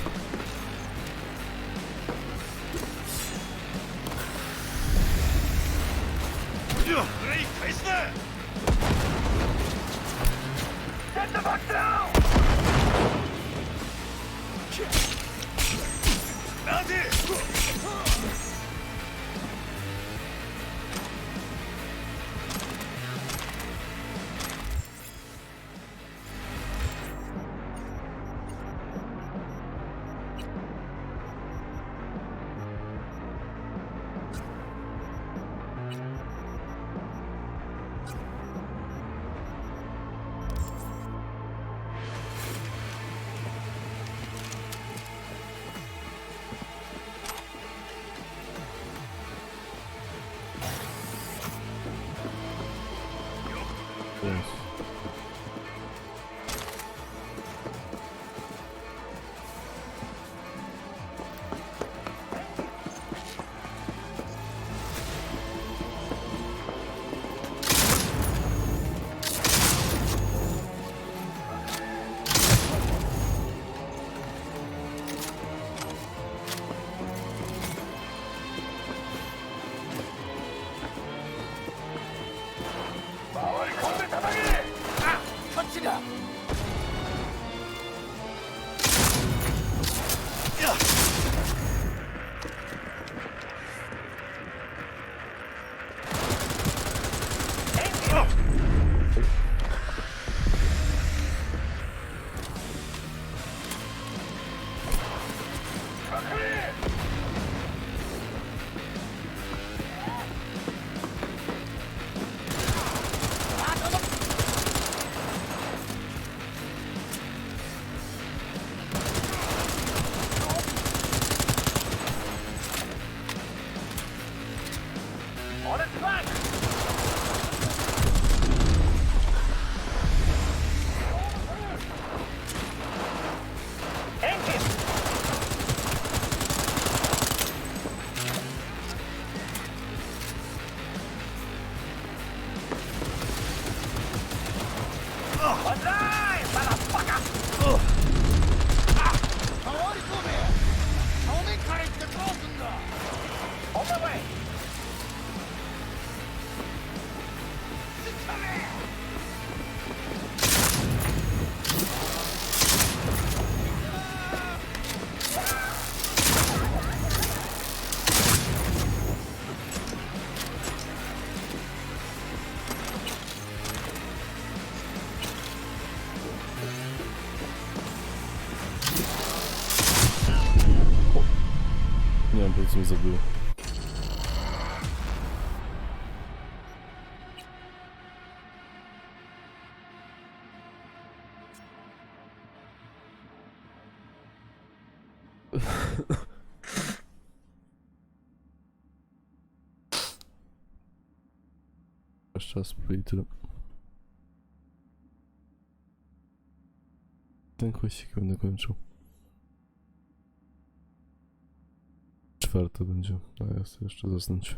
Get the fuck down! Mount it! mnie zabiło. Jeszcze raz spróbuję tyle. Ten kwestik będę kończył. 4 będzie, a ja chcę jeszcze zasnąć.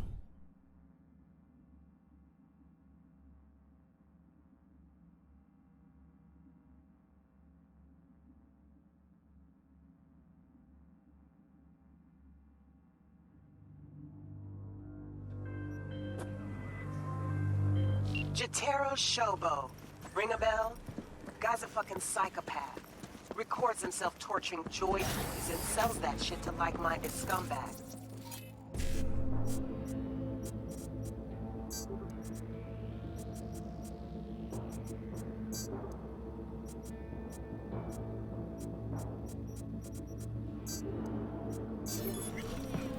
Jotaro Shobo. Ring a bell? Guy's a fucking psychopath. Records himself torturing joy toys and sells that shit to like-minded scumbags.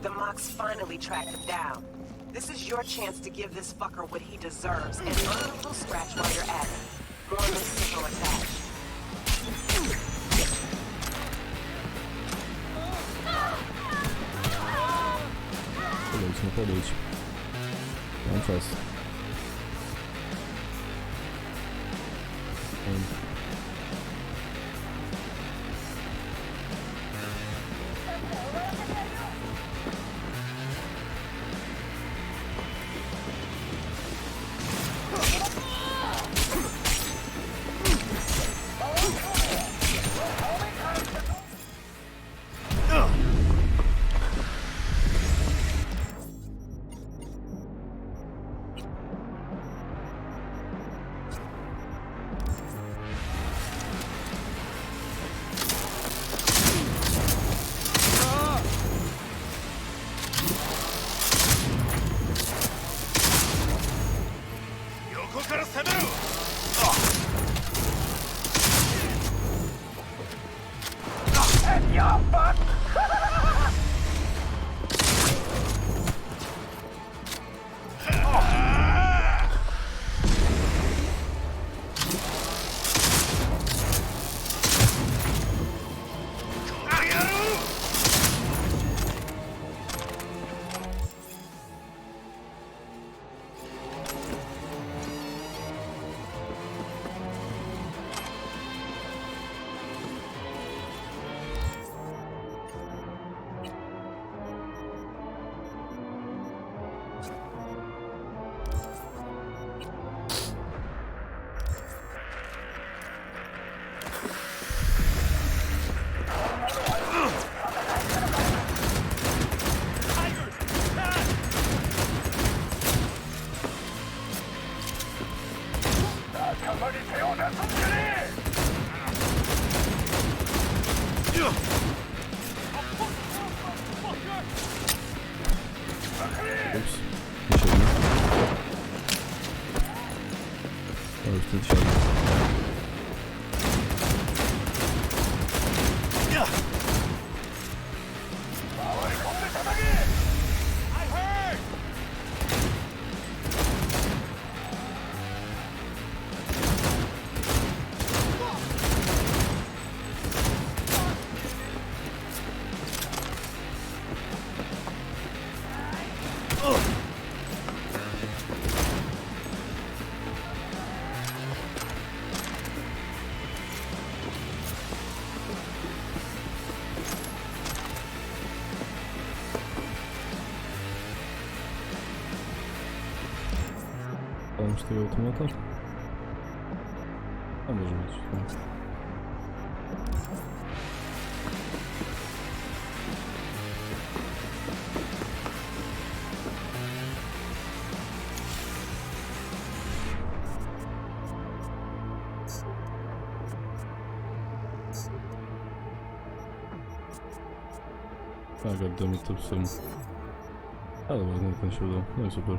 The Mox finally tracked him down. This is your chance to give this fucker what he deserves and earn a little scratch while you're at it. More on this signal attached. Podejdź, no podejdź. Mam czas. Tam z tego automata? A może być, tak. Tak, oddamy to w sumie. Ale dobra, ten się uda. No i super.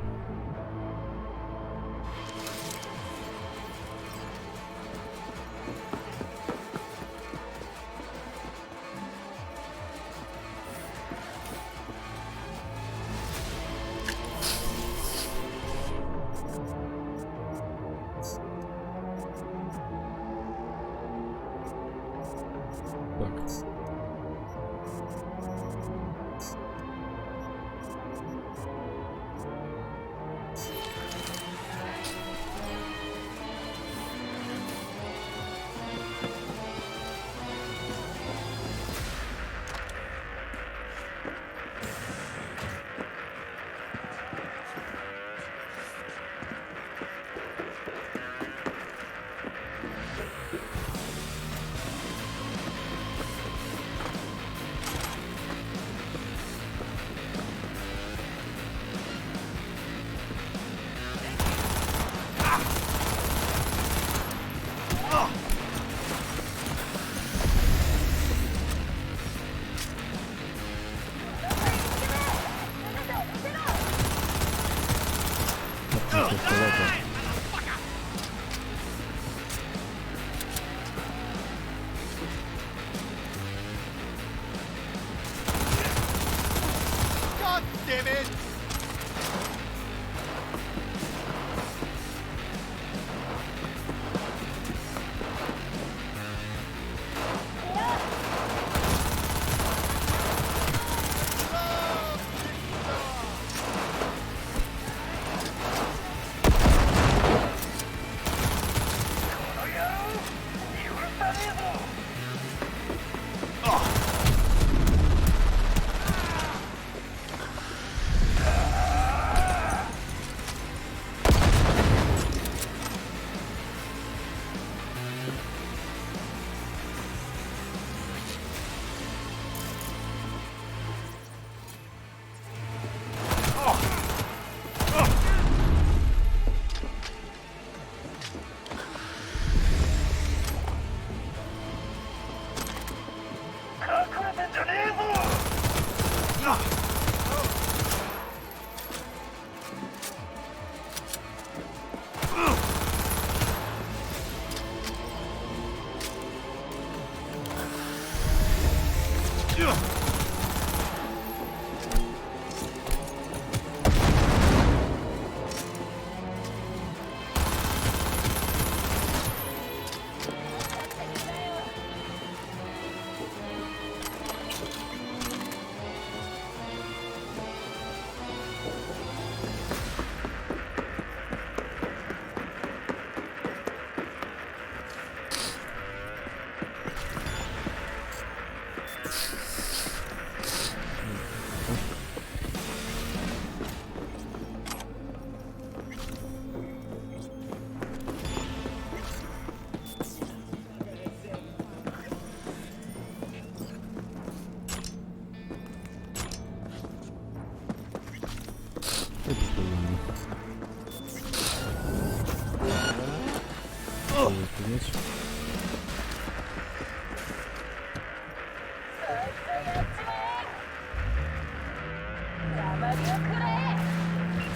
God damn it!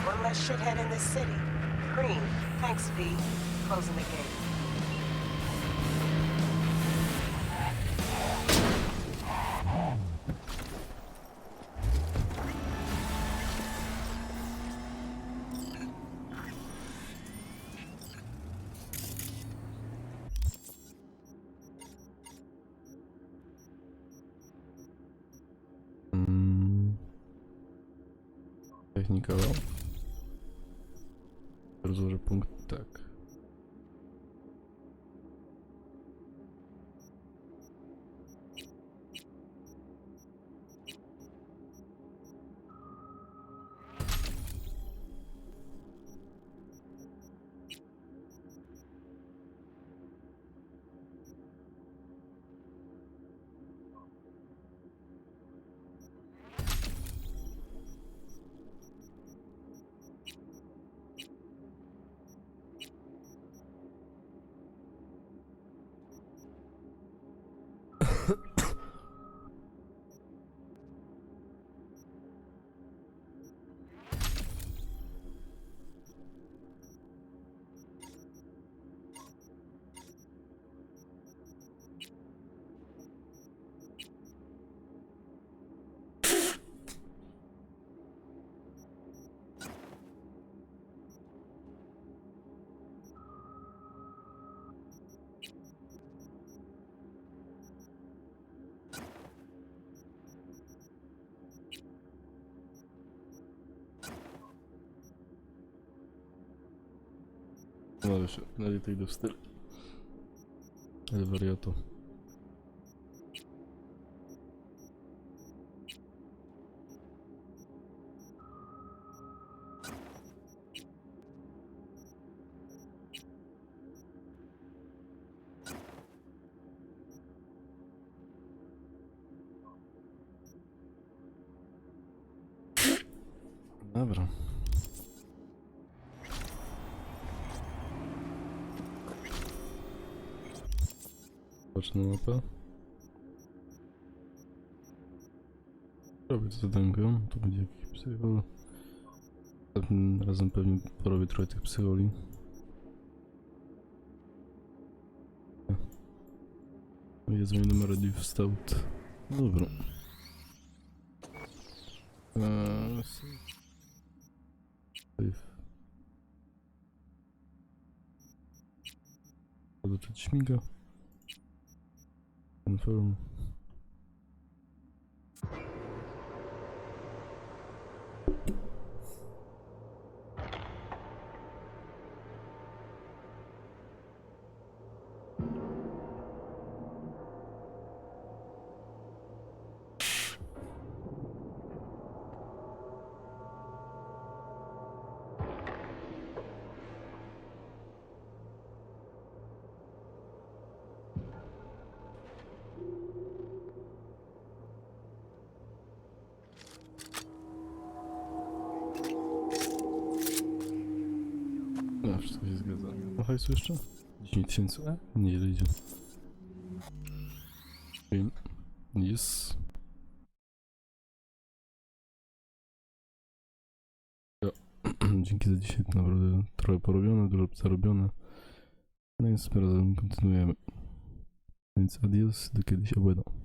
One less shithead in this city. Green. Thanks, V. Closing the gate. Technika. Rozłożę punkt, tak. No ale się, na razie to idę w styl. Ale wariato. Dobra. Patrz na mapę. Robię to zadankę. Tu będzie jakiś psychol. Tym razem pewnie porobię trochę tych psycholi. Jest mój numer ready wstał. Dobra. Zacząć śmiga. Confirm. No, wszystko się zgadza. Ma hajsu jeszcze? 10 000? Nieźle idzie. Jest. Ja. Dzięki za dzisiaj, to naprawdę trochę porobione, dużo zarobione. No więc razem kontynuujemy. Więc adios, do kiedyś, obedo.